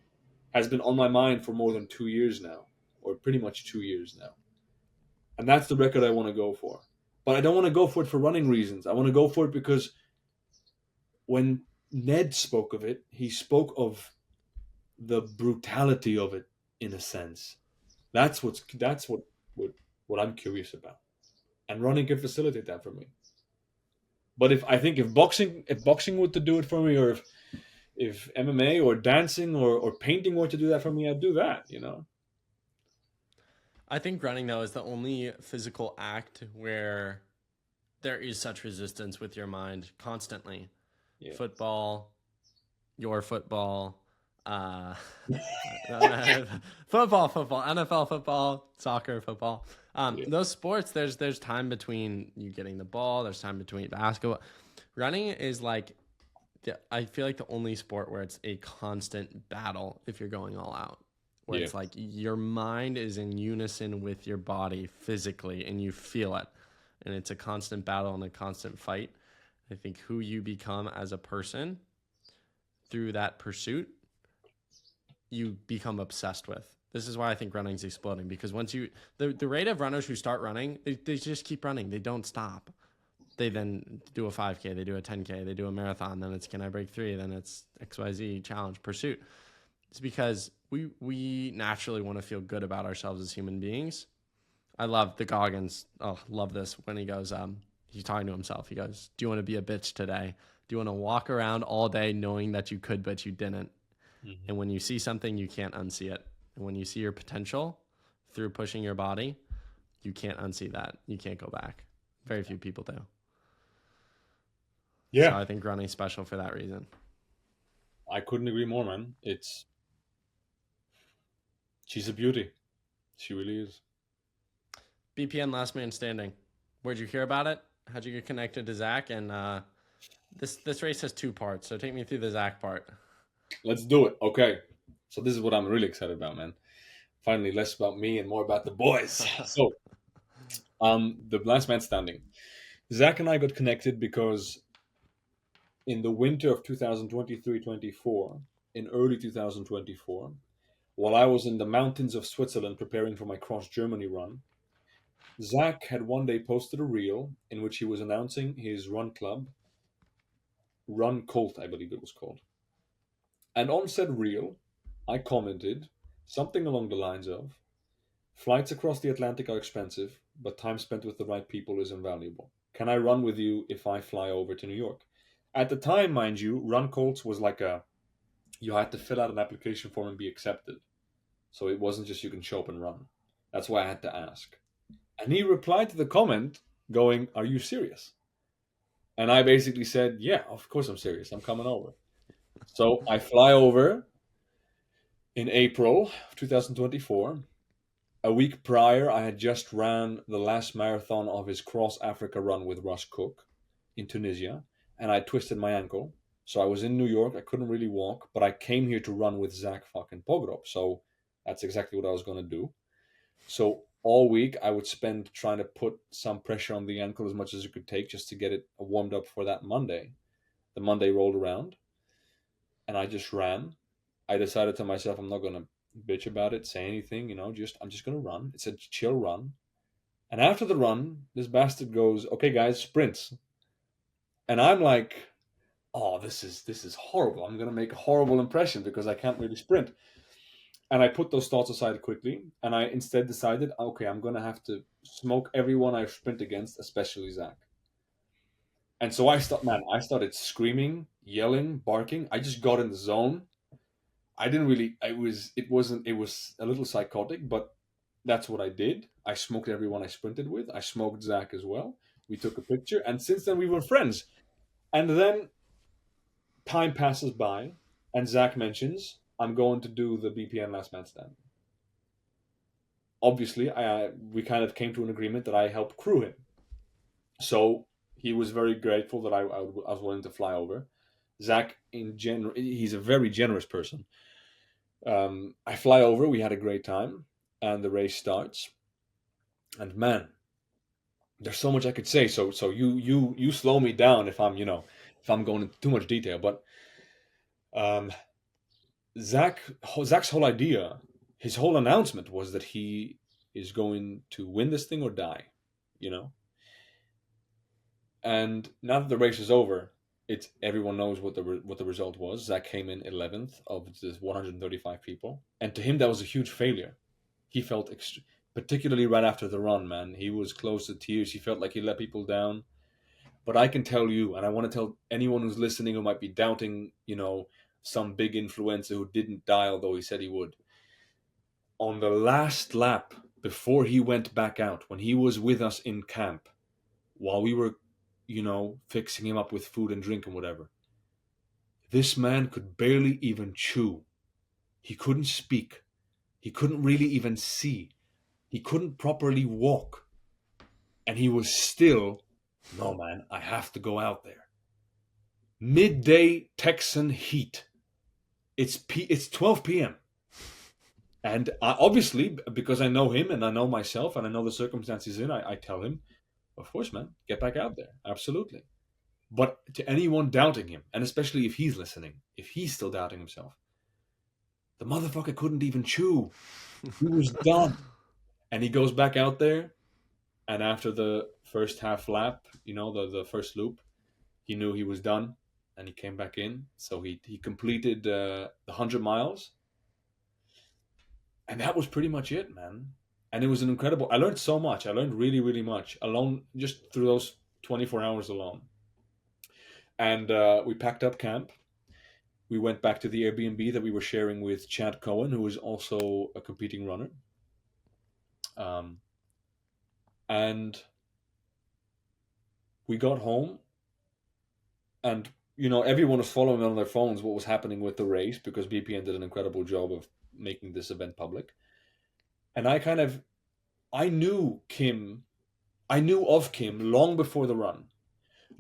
Has been on my mind for more than 2 years now, or pretty much 2 years now. And that's the record I want to go for. But I don't want to go for it for running reasons. I want to go for it because when Ned spoke of it, he spoke of the brutality of it in a sense. That's what I'm curious about, and running can facilitate that for me. But if boxing were to do it for me, or if MMA or dancing or painting were to do that for me, I'd do that. You know? I think running though is the only physical act where there is such resistance with your mind constantly. Yeah. Football, your football, uh, football, NFL football, soccer football. Yeah. Those sports, there's time between you getting the ball. There's time between basketball. Running is like, I feel like the only sport where it's a constant battle if you're going all out. Where Yeah. it's like your mind is in unison with your body physically, and you feel it, and it's a constant battle and a constant fight. I think who you become as a person through that pursuit, you become obsessed with. This is why I think running's exploding, because once the rate of runners who start running, they just keep running. They don't stop. They then do a 5K, they do a 10K, they do a marathon, then it's can I break 3, then it's XYZ challenge pursuit. It's because we naturally want to feel good about ourselves as human beings. I love the Goggins. Oh, love this when he goes, he's talking to himself. He goes, "Do you want to be a bitch today? Do you want to walk around all day knowing that you could, but you didn't? Mm-hmm. And when you see something, you can't unsee it. And when you see your potential through pushing your body, you can't unsee that. You can't go back. Very few people do. So Yeah. I think running's special for that reason. I couldn't agree more, man. She's a beauty. She really is. BPN Last Man Standing. Where'd you hear about it? How'd you get connected to Zach? And this race has 2 parts, so take me through the Zach part. Let's do it. Okay. So this is what I'm really excited about, man. Finally, less about me and more about the boys. So, the last man standing. Zach and I got connected because in the winter of 2023-24, in early 2024, while I was in the mountains of Switzerland preparing for my cross Germany run, Zach had one day posted a reel in which he was announcing his run club, Run Colt, I believe it was called. And on said reel, I commented something along the lines of, Flights across the Atlantic are expensive, but time spent with the right people is invaluable. Can I run with you if I fly over to New York? At the time, mind you, Run Colts was like you had to fill out an application form and be accepted. So it wasn't just you can show up and run. That's why I had to ask. And he replied to the comment going, "Are you serious?" And I basically said, "Yeah, of course I'm serious. I'm coming over." So I fly over in April of 2024. A week prior, I had just ran the last marathon of his Cross Africa run with Russ Cook in Tunisia, and I twisted my ankle. So I was in New York. I couldn't really walk, but I came here to run with Zach fucking Pogrop. So that's exactly what I was going to do. So all week, I would spend trying to put some pressure on the ankle as much as it could take just to get it warmed up for that Monday. The Monday rolled around, and I just ran. I decided to myself, I'm not going to bitch about it, say anything, I'm just gonna run. It's a chill run. And after the run, this bastard goes, "Okay, guys, sprints." And I'm like, "Oh, this is horrible. I'm gonna make a horrible impression because I can't really sprint." And I put those thoughts aside quickly, and I instead decided, okay, I'm gonna have to smoke everyone I sprint against, especially Zach. And so I started screaming, yelling, barking. I just got in the zone. I didn't really. It was a little psychotic, but that's what I did. I smoked everyone I sprinted with. I smoked Zach as well. We took a picture, and since then we were friends. And then time passes by, and Zach mentions, "I'm going to do the BPN Last Man Standing." Obviously, we kind of came to an agreement that I help crew him. So he was very grateful that I was willing to fly over. Zach, in general, he's a very generous person. I fly over. We had a great time, and the race starts. And man, there's so much I could say. So you slow me down if I'm going into too much detail. But um, Zach's whole idea, his whole announcement was that he is going to win this thing or die, you know. And now that the race is over, it's everyone knows what the result was. Zach came in 11th of the 135 people, and to him that was a huge failure. He felt particularly right after the run, man. He was close to tears. He felt like he let people down. But I can tell you, and I want to tell anyone who's listening who might be doubting, some big influencer who didn't die, although he said he would. On the last lap before he went back out, when he was with us in camp, while we were, fixing him up with food and drink and whatever, this man could barely even chew. He couldn't speak. He couldn't really even see. He couldn't properly walk. And he was still, "No, man, I have to go out there." Midday Texan heat. It's 12 p.m. And obviously, because I know him and I know myself and I know the circumstances I tell him, "Of course, man, get back out there. Absolutely." But to anyone doubting him, and especially if he's listening, if he's still doubting himself, the motherfucker couldn't even chew. He was done. And he goes back out there, and after the first half lap, the first loop, he knew he was done, and he came back in. So he completed the 100 miles, and that was pretty much it, man. And it was an incredible. I learned so much. I learned really, really much alone, just through those 24 hours alone. And we packed up camp. We went back to the Airbnb that we were sharing with Chad Cohen, who is also a competing runner. And we got home, and everyone was following on their phones what was happening with the race because BPN did an incredible job of making this event public. And I knew of Kim long before the run.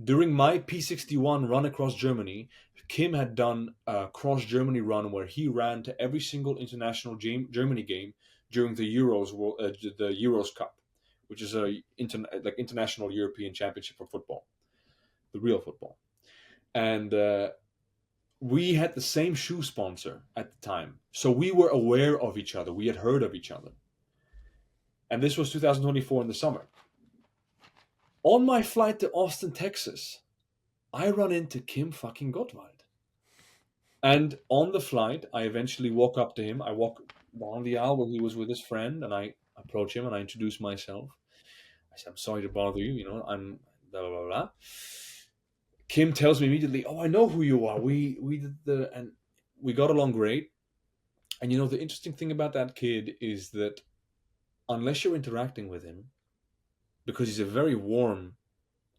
During my P61 run across Germany, Kim had done a cross Germany run where he ran to every single international Germany game during the Euros Cup, which is a international European championship for football, the real football. And we had the same shoe sponsor at the time, so we were aware of each other. We had heard of each other. And this was 2024 in the summer. On my flight to Austin, Texas, I run into Kim fucking Gottwald. And on the flight, I eventually walk up to him. I walk down the aisle where he was with his friend, and I approach him and I introduce myself. I said, I'm sorry to bother you. I'm blah, blah, blah, blah. Kim tells me immediately, oh, I know who you are. We did and we got along great. And the interesting thing about that kid is that unless you're interacting with him, because he's a very warm,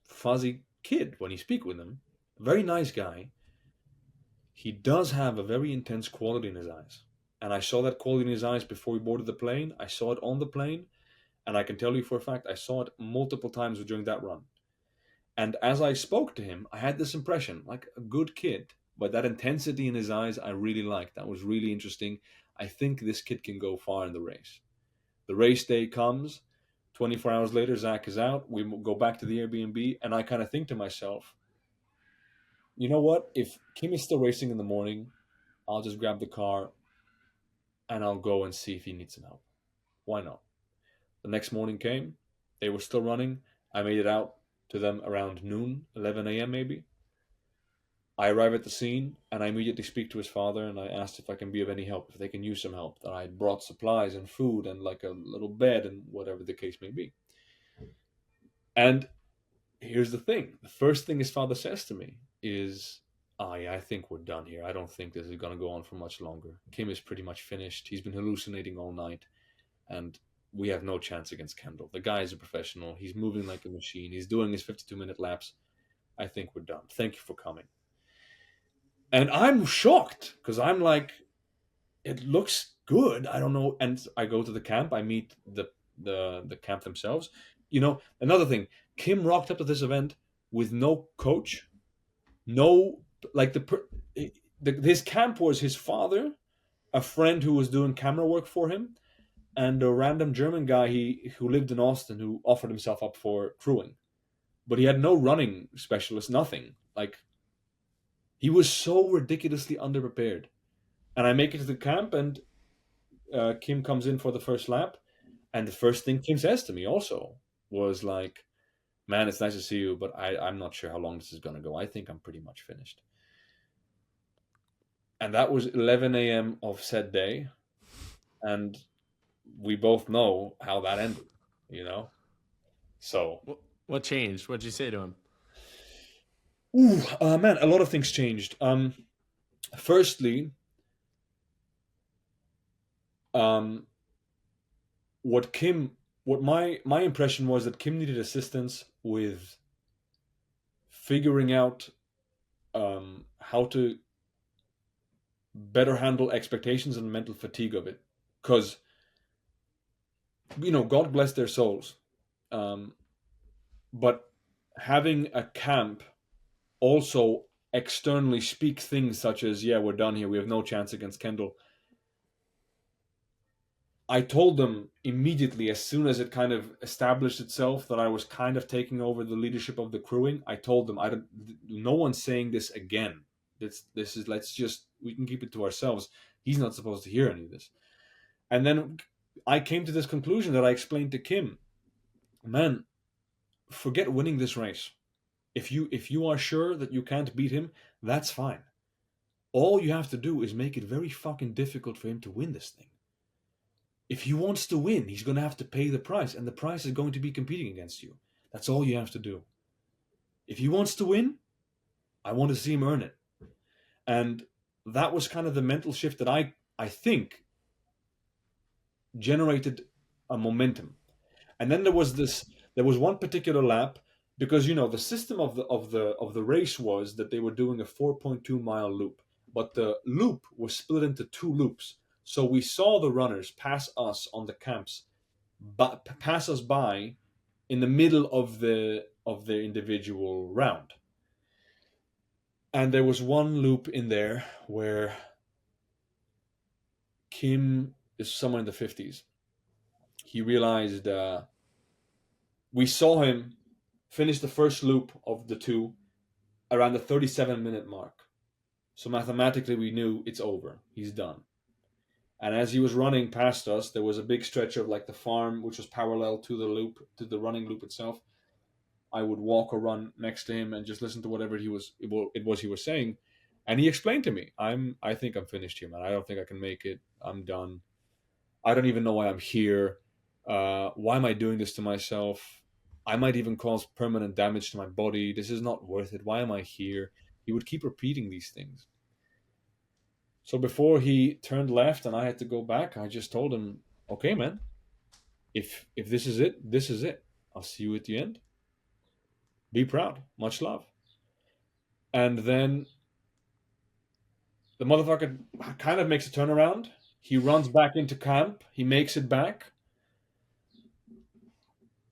fuzzy kid when you speak with him, very nice guy, he does have a very intense quality in his eyes. And I saw that quality in his eyes before we boarded the plane. I saw it on the plane. And I can tell you for a fact, I saw it multiple times during that run. And as I spoke to him, I had this impression, like a good kid, but that intensity in his eyes, I really liked. That was really interesting. I think this kid can go far in the race. The race day comes. 24 hours later, Zach is out. We go back to the Airbnb, and I kind of think to myself, you know what? If Kim is still racing in the morning, I'll just grab the car and I'll go and see if he needs some help. Why not? The next morning came. They were still running. I made it out to them around noon, 11 a.m. maybe. I arrive at the scene and I immediately speak to his father and I asked if I can be of any help, if they can use some help. That I had brought supplies and food and like a little bed and whatever the case may be. And here's the thing. The first thing his father says to me is, yeah, I think we're done here. I don't think this is going to go on for much longer. Kim is pretty much finished. He's been hallucinating all night. And we have no chance against Kendall. The guy is a professional. He's moving like a machine. He's doing his 52-minute laps. I think we're done. Thank you for coming. And I'm shocked because I'm like, it looks good. I don't know. And I go to the camp. I meet the camp themselves. Another thing, Kim rocked up to this event with no coach, no like his camp was his father, a friend who was doing camera work for him, and a random German guy who lived in Austin who offered himself up for crewing. But he had no running specialist, nothing. Like, he was so ridiculously underprepared. And I make it to the camp, and Kim comes in for the first lap. And the first thing Kim says to me also was like, man, it's nice to see you, but I'm not sure how long this is going to go. I think I'm pretty much finished. And that was 11 a.m. of said day. And we both know how that ended, So, What changed? What'd you say to him? Man, a lot of things changed. Firstly, what my impression was that Kim needed assistance with figuring out how to better handle expectations and mental fatigue of it, because God bless their souls, but having a camp also externally speak things such as, yeah, we're done here, we have no chance against Kendall. I told them immediately, as soon as it kind of established itself that I was kind of taking over the leadership of the crewing, I told them, no one's saying this again. This is, we can keep it to ourselves. He's not supposed to hear any of this. And then I came to this conclusion that I explained to Kim, man, forget winning this race. If you are sure that you can't beat him, that's fine. All you have to do is make it very fucking difficult for him to win this thing. If he wants to win, he's going to have to pay the price, and the price is going to be competing against you. That's all you have to do. If he wants to win, I want to see him earn it. And that was kind of the mental shift that I think generated a momentum. And then there was one particular lap, because the system of the race was that they were doing a 4.2 mile loop, but the loop was split into two loops. So we saw the runners pass us on the camps, but pass us by in the middle of the individual round. And there was one loop in there where Kim is somewhere in the 50s. He realized we saw him finish the first loop of the two around the 37-minute mark. So mathematically, we knew it's over. He's done. And as he was running past us, there was a big stretch of like the farm, which was parallel to the loop, to the running loop itself. I would walk or run next to him and just listen to whatever he was saying. And he explained to me, I think I'm finished here, man. I don't think I can make it. I'm done. I don't even know why I'm here. Why am I doing this to myself? I might even cause permanent damage to my body. This is not worth it. Why am I here? He would keep repeating these things. So before he turned left and I had to go back, I just told him, "Okay, man, if this is it, this is it. I'll see you at the end. Be proud. Much love." And then the motherfucker kind of makes a turnaround. He runs back into camp. He makes it back.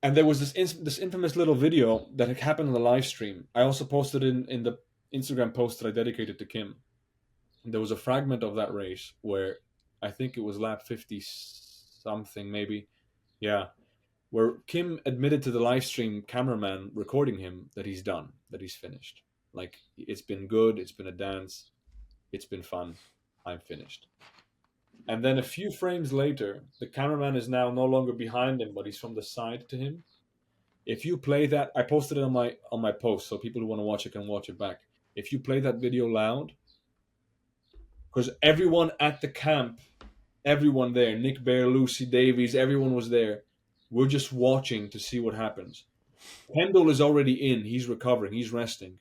And there was this infamous little video that had happened on the live stream. I also posted in the Instagram post that I dedicated to Kim. And there was a fragment of that race where I think it was lap 50 something, maybe. Yeah. Where Kim admitted to the live stream cameraman recording him that he's done, that he's finished. Like, it's been good, it's been a dance, it's been fun, I'm finished. And then a few frames later, the cameraman is now no longer behind him, but he's from the side to him. If you play that, I posted it on my post, so people who want to watch it can watch it back. If you play that video loud, because everyone at the camp, everyone there, Nick Bear, Lucy Davies, everyone was there. We're just watching to see what happens. Kendall is already in. He's recovering. He's resting.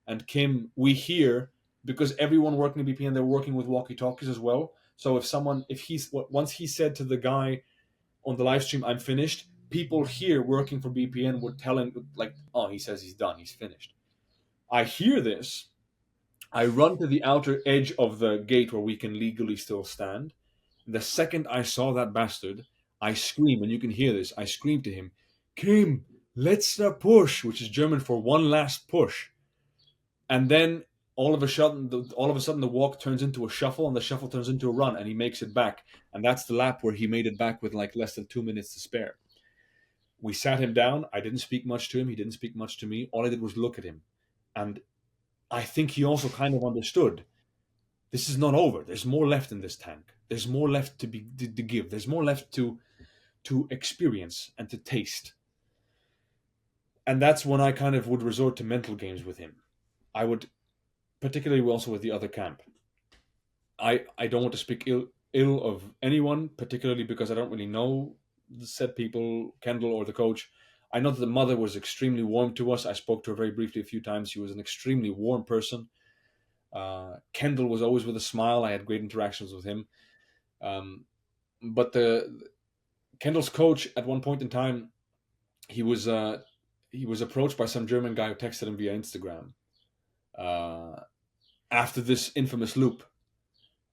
And Kim, we hear, because everyone working at BPN, they're working with walkie-talkies as well. So once he said to the guy on the live stream, "I'm finished," people here working for BPN would tell him, like, "Oh, he says he's done. He's finished." I hear this. I run to the outer edge of the gate where we can legally still stand. The second I saw that bastard, I scream, and you can hear this. I scream to him, "Kim, letzter push," which is German for one last push. And then all of a sudden, the walk turns into a shuffle, and the shuffle turns into a run, and he makes it back. And that's the lap where he made it back with like less than 2 minutes to spare. We sat him down. I didn't speak much to him. He didn't speak much to me. All I did was look at him. And I think he also kind of understood. This is not over. There's more left in this tank. There's more left to give. There's more left to experience and to taste. And that's when I kind of would resort to mental games with him. I would, particularly also with the other camp. I don't want to speak ill of anyone, particularly because I don't really know the said people, Kendall or the coach. I know that the mother was extremely warm to us. I spoke to her very briefly a few times. She was an extremely warm person. Kendall was always with a smile. I had great interactions with him. But Kendall's coach, at one point in time, he was approached by some German guy who texted him via Instagram after this infamous loop.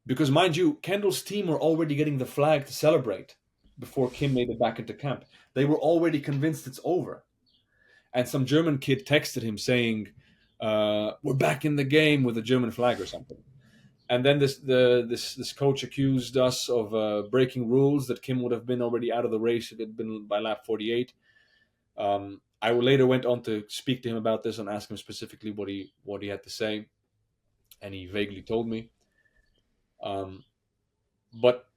Because, mind you, Kendall's team were already getting the flag to celebrate before Kim made it back into camp. They were already convinced it's over. And some German kid texted him saying, "We're back in the game," with a German flag or something. And then this coach accused us of breaking rules, that Kim would have been already out of the race if it had been by lap 48. I later went on to speak to him about this and ask him specifically what he had to say, and he vaguely told me. But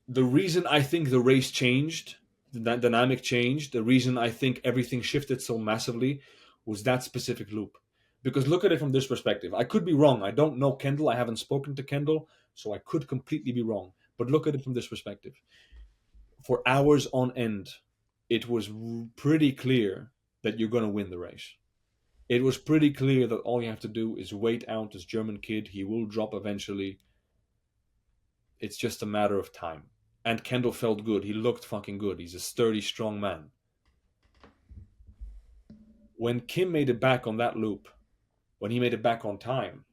the reason I think the race changed, the dynamic changed, the reason I think everything shifted so massively was that specific loop. Because look at it from this perspective. I could be wrong. I don't know Kendall. I haven't spoken to Kendall, so I could completely be wrong. But look at it from this perspective. For hours on end, it was pretty clear that you're going to win the race. It was pretty clear that all you have to do is wait out this German kid. He will drop eventually. It's just a matter of time. And Kendall felt good. He looked fucking good. He's a sturdy, strong man. When Kim made it back on that loop, when he made it back on time,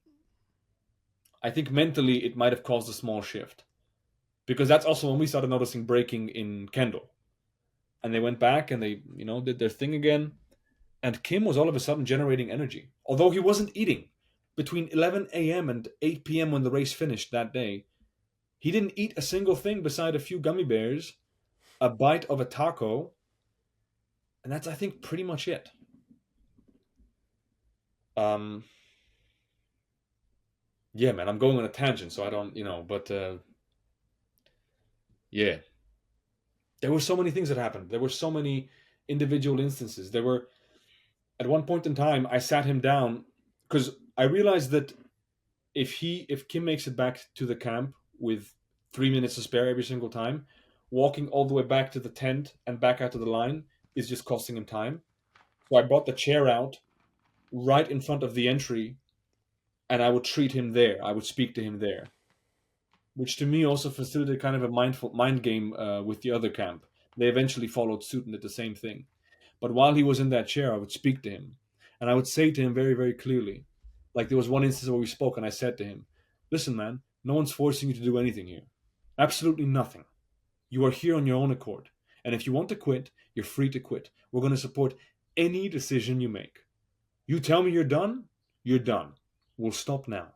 I think mentally it might have caused a small shift. Because that's also when we started noticing braking in Kendall. And they went back and they, did their thing again. And Kim was all of a sudden generating energy. Although he wasn't eating. Between 11 a.m. and 8 p.m. when the race finished that day, he didn't eat a single thing beside a few gummy bears, a bite of a taco, and that's, I think, pretty much it. Yeah, man, I'm going on a tangent, so I don't, but yeah. There were so many things that happened. There were so many individual instances. At one point in time, I sat him down because I realized that if Kim makes it back to the camp with 3 minutes to spare every single time, walking all the way back to the tent and back out to the line is just costing him time. So I brought the chair out right in front of the entry, and I would treat him there. I would speak to him there, which to me also facilitated kind of a mind game with the other camp. They eventually followed suit and did the same thing. But while he was in that chair, I would speak to him, and I would say to him very, very clearly, like there was one instance where we spoke, and I said to him, "Listen, man, no one's forcing you to do anything here. Absolutely nothing. You are here on your own accord. And if you want to quit, you're free to quit. We're going to support any decision you make. You tell me you're done. We'll stop now.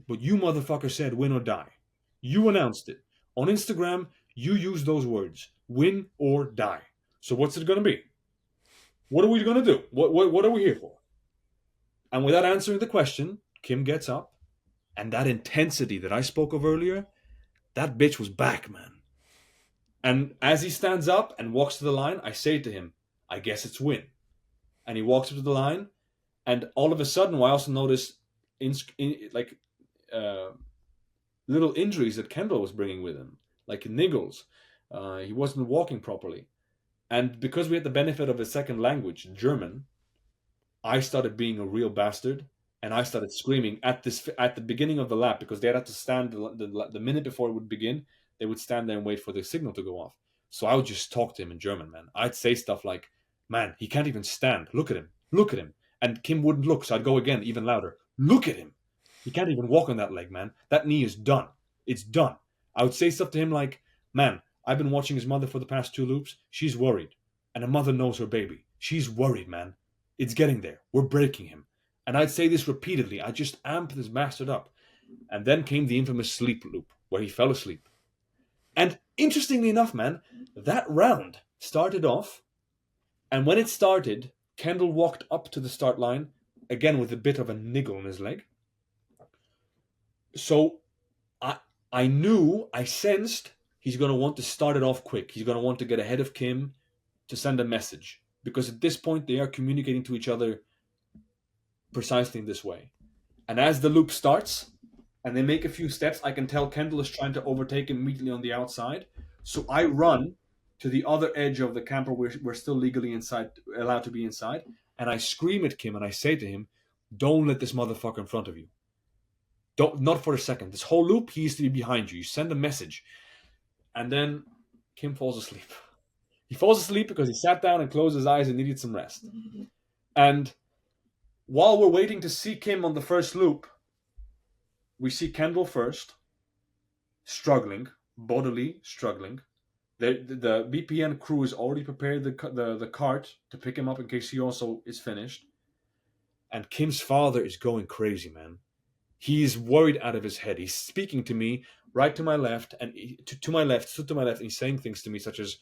But you motherfucker said win or die. You announced it. On Instagram, you used those words, win or die. So what's it going to be? What are we going to do? What are we here for?" And without answering the question, Kim gets up, and that intensity that I spoke of earlier, that bitch was back, man. And as he stands up and walks to the line, I say to him, "I guess it's win." And he walks up to the line, and all of a sudden, I also notice uh, little injuries that Kendall was bringing with him, like niggles. He wasn't walking properly. And because we had the benefit of a second language, German, I started being a real bastard, and I started screaming at the beginning of the lap, because they had to stand the minute before it would begin. They would stand there and wait for the signal to go off. So I would just talk to him in German, man. I'd say stuff like, "Man, he can't even stand. Look at him. Look at him." And Kim wouldn't look, so I'd go again, even louder. "Look at him. He can't even walk on that leg, man. That knee is done. It's done." I would say stuff to him like, "Man, I've been watching his mother for the past 2 loops. She's worried. And a mother knows her baby. She's worried, man. It's getting there. We're breaking him." And I'd say this repeatedly. I just amped this bastard up. And then came the infamous sleep loop, where he fell asleep. And interestingly enough, man, that round started off, and when it started, Kendall walked up to the start line, again with a bit of a niggle in his leg. So I knew, I sensed he's going to want to start it off quick. He's going to want to get ahead of Kim to send a message. Because at this point, they are communicating to each other precisely in this way. And as the loop starts, and they make a few steps, I can tell Kendall is trying to overtake him immediately on the outside. So I run to the other edge of the camper where we're still legally allowed to be inside, and I scream at Kim and I say to him, "Don't let this motherfucker in front of you. Don't, not for a second. This whole loop, he used to be behind you. You send a message." And then Kim falls asleep. He falls asleep because he sat down and closed his eyes and needed some rest. And while we're waiting to see Kim on the first loop, we see Kendall first, struggling, bodily struggling. The BPN crew has already prepared the cart to pick him up in case he also is finished. And Kim's father is going crazy, man. He's worried out of his head. He's speaking to me right to my left, and to my left, stood to my left, and he's saying things to me such as,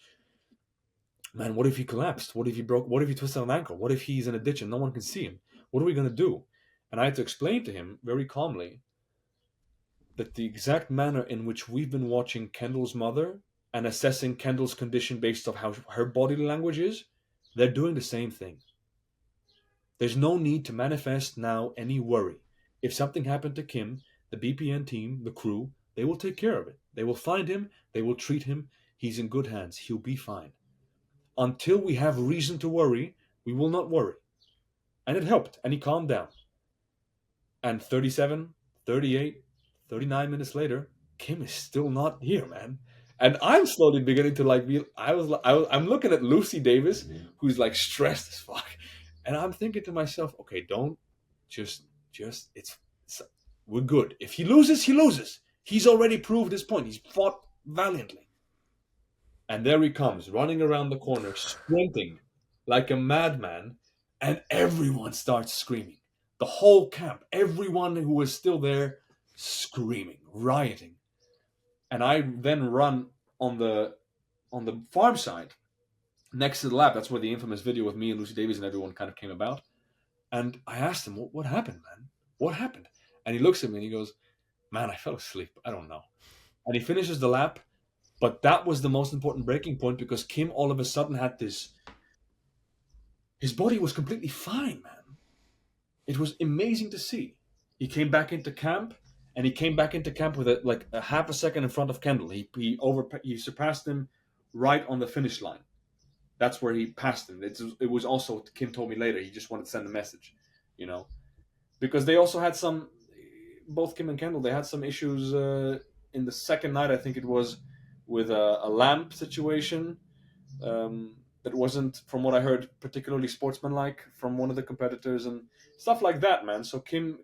"Man, what if he collapsed? What if he broke? What if he twisted an ankle? What if he's in a ditch and no one can see him? What are we going to do?" And I had to explain to him very calmly that the exact manner in which we've been watching Kendall's mother and assessing Kendall's condition based on how her body language is, they're doing the same thing. There's no need to manifest now any worry. If something happened to Kim, the BPN team, the crew, they will take care of it. They will find him. They will treat him. He's in good hands. He'll be fine. Until we have reason to worry, we will not worry. And it helped. And he calmed down. And 37, 38, 39 minutes later, Kim is still not here, man. And I'm slowly beginning to I'm looking at Lucy Davis, who's like stressed as fuck. And I'm thinking to myself, okay, don't just we're good. If he loses, he loses. He's already proved his point. He's fought valiantly. And there he comes, running around the corner, sprinting like a madman, and everyone starts screaming. The whole camp, everyone who was still there, screaming, rioting. And I then run on the farm side, next to the lab. That's where the infamous video with me and Lucy Davies and everyone kind of came about. And I asked him, what happened, man? What happened? And he looks at me and he goes, "Man, I fell asleep. I don't know." And he finishes the lap. But that was the most important breaking point, because Kim all of a sudden had this. His body was completely fine, man. It was amazing to see. He came back into camp and he came back into camp with a half a second in front of Kendall. He surpassed him right on the finish line. That's where he passed him. It was also, Kim told me later, he just wanted to send a message, you know, because they also had some, both Kim and Kendall, they had some issues in the second night, I think it was, with a lamp situation that wasn't, from what I heard, particularly sportsmanlike from one of the competitors and stuff like that, man. So Kim,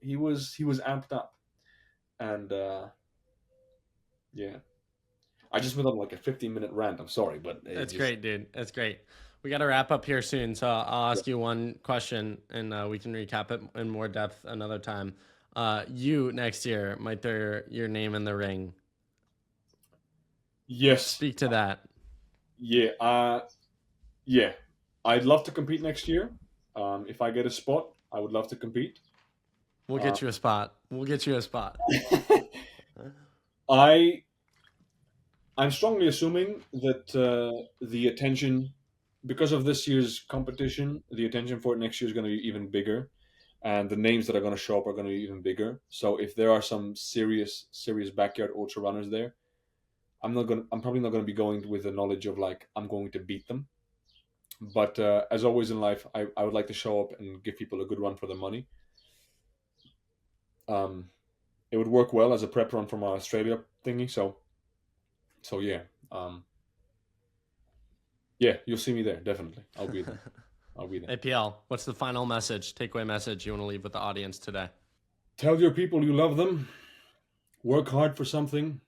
he was amped up, and yeah, I just went on like a 15-minute rant. I'm sorry, but That's great, dude. That's great. We got to wrap up here soon, so I'll ask you one question, and we can recap it in more depth another time. You next year might throw your name in the ring. Yes. Speak to that. Yeah. Yeah. I'd love to compete next year. If I get a spot, I would love to compete. We'll get you a spot. We'll get you a spot. I'm strongly assuming that the attention, because of this year's competition, the attention for it next year is going to be even bigger, and the names that are going to show up are going to be even bigger. So if there are some serious backyard ultra runners there, I'm probably not going to be going with the knowledge of like I'm going to beat them. But as always in life, I would like to show up and give people a good run for their money. It would work well as a prep run from our Australia thingy. So yeah, yeah, you'll see me there definitely. I'll be there. I'll be there. APL, what's the final message, takeaway message you want to leave with the audience today? Tell your people you love them. Work hard for something.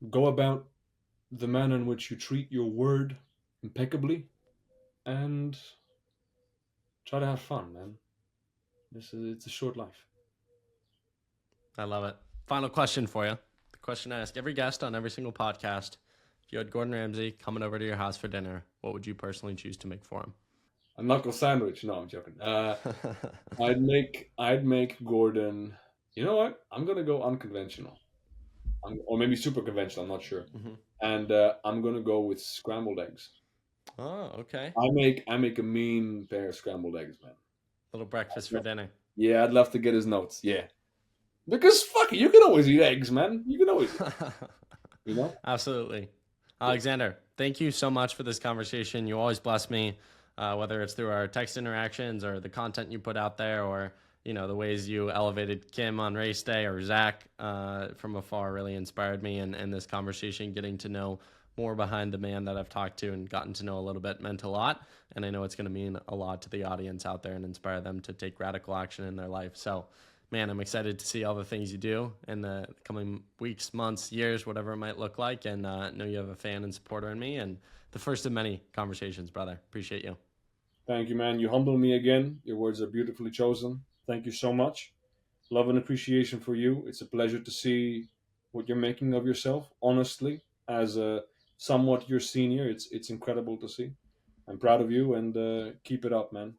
Go about the manner in which you treat your word impeccably, and try to have fun, man. It's a short life. I love it. Final question for you. The question I ask every guest on every single podcast. If you had Gordon Ramsay coming over to your house for dinner, what would you personally choose to make for him? A knuckle sandwich. No, I'm joking. I'd make Gordon. You know what? I'm gonna go unconventional, or maybe super conventional. I'm not sure. Mm-hmm. And I'm gonna go with scrambled eggs. Oh, okay. I make a mean pair of scrambled eggs, man. Little breakfast for dinner. Yeah, I'd love to get his notes. Yeah, because fuck it, you can always eat eggs, man. You can always, you know. Absolutely. Aleksander, thank you so much for this conversation. You always bless me, whether it's through our text interactions or the content you put out there, or the ways you elevated Kim on race day, or Zach from afar really inspired me. And this conversation, getting to know more behind the man that I've talked to and gotten to know a little bit, meant a lot. And I know it's going to mean a lot to the audience out there and inspire them to take radical action in their life. So, man, I'm excited to see all the things you do in the coming weeks, months, years, whatever it might look like. And know you have a fan and supporter in me, and the first of many conversations, brother. Appreciate you. Thank you, man. You humble me again. Your words are beautifully chosen. Thank you so much. Love and appreciation for you. It's a pleasure to see what you're making of yourself. Honestly, as a somewhat your senior, it's incredible to see. I'm proud of you, and keep it up, man.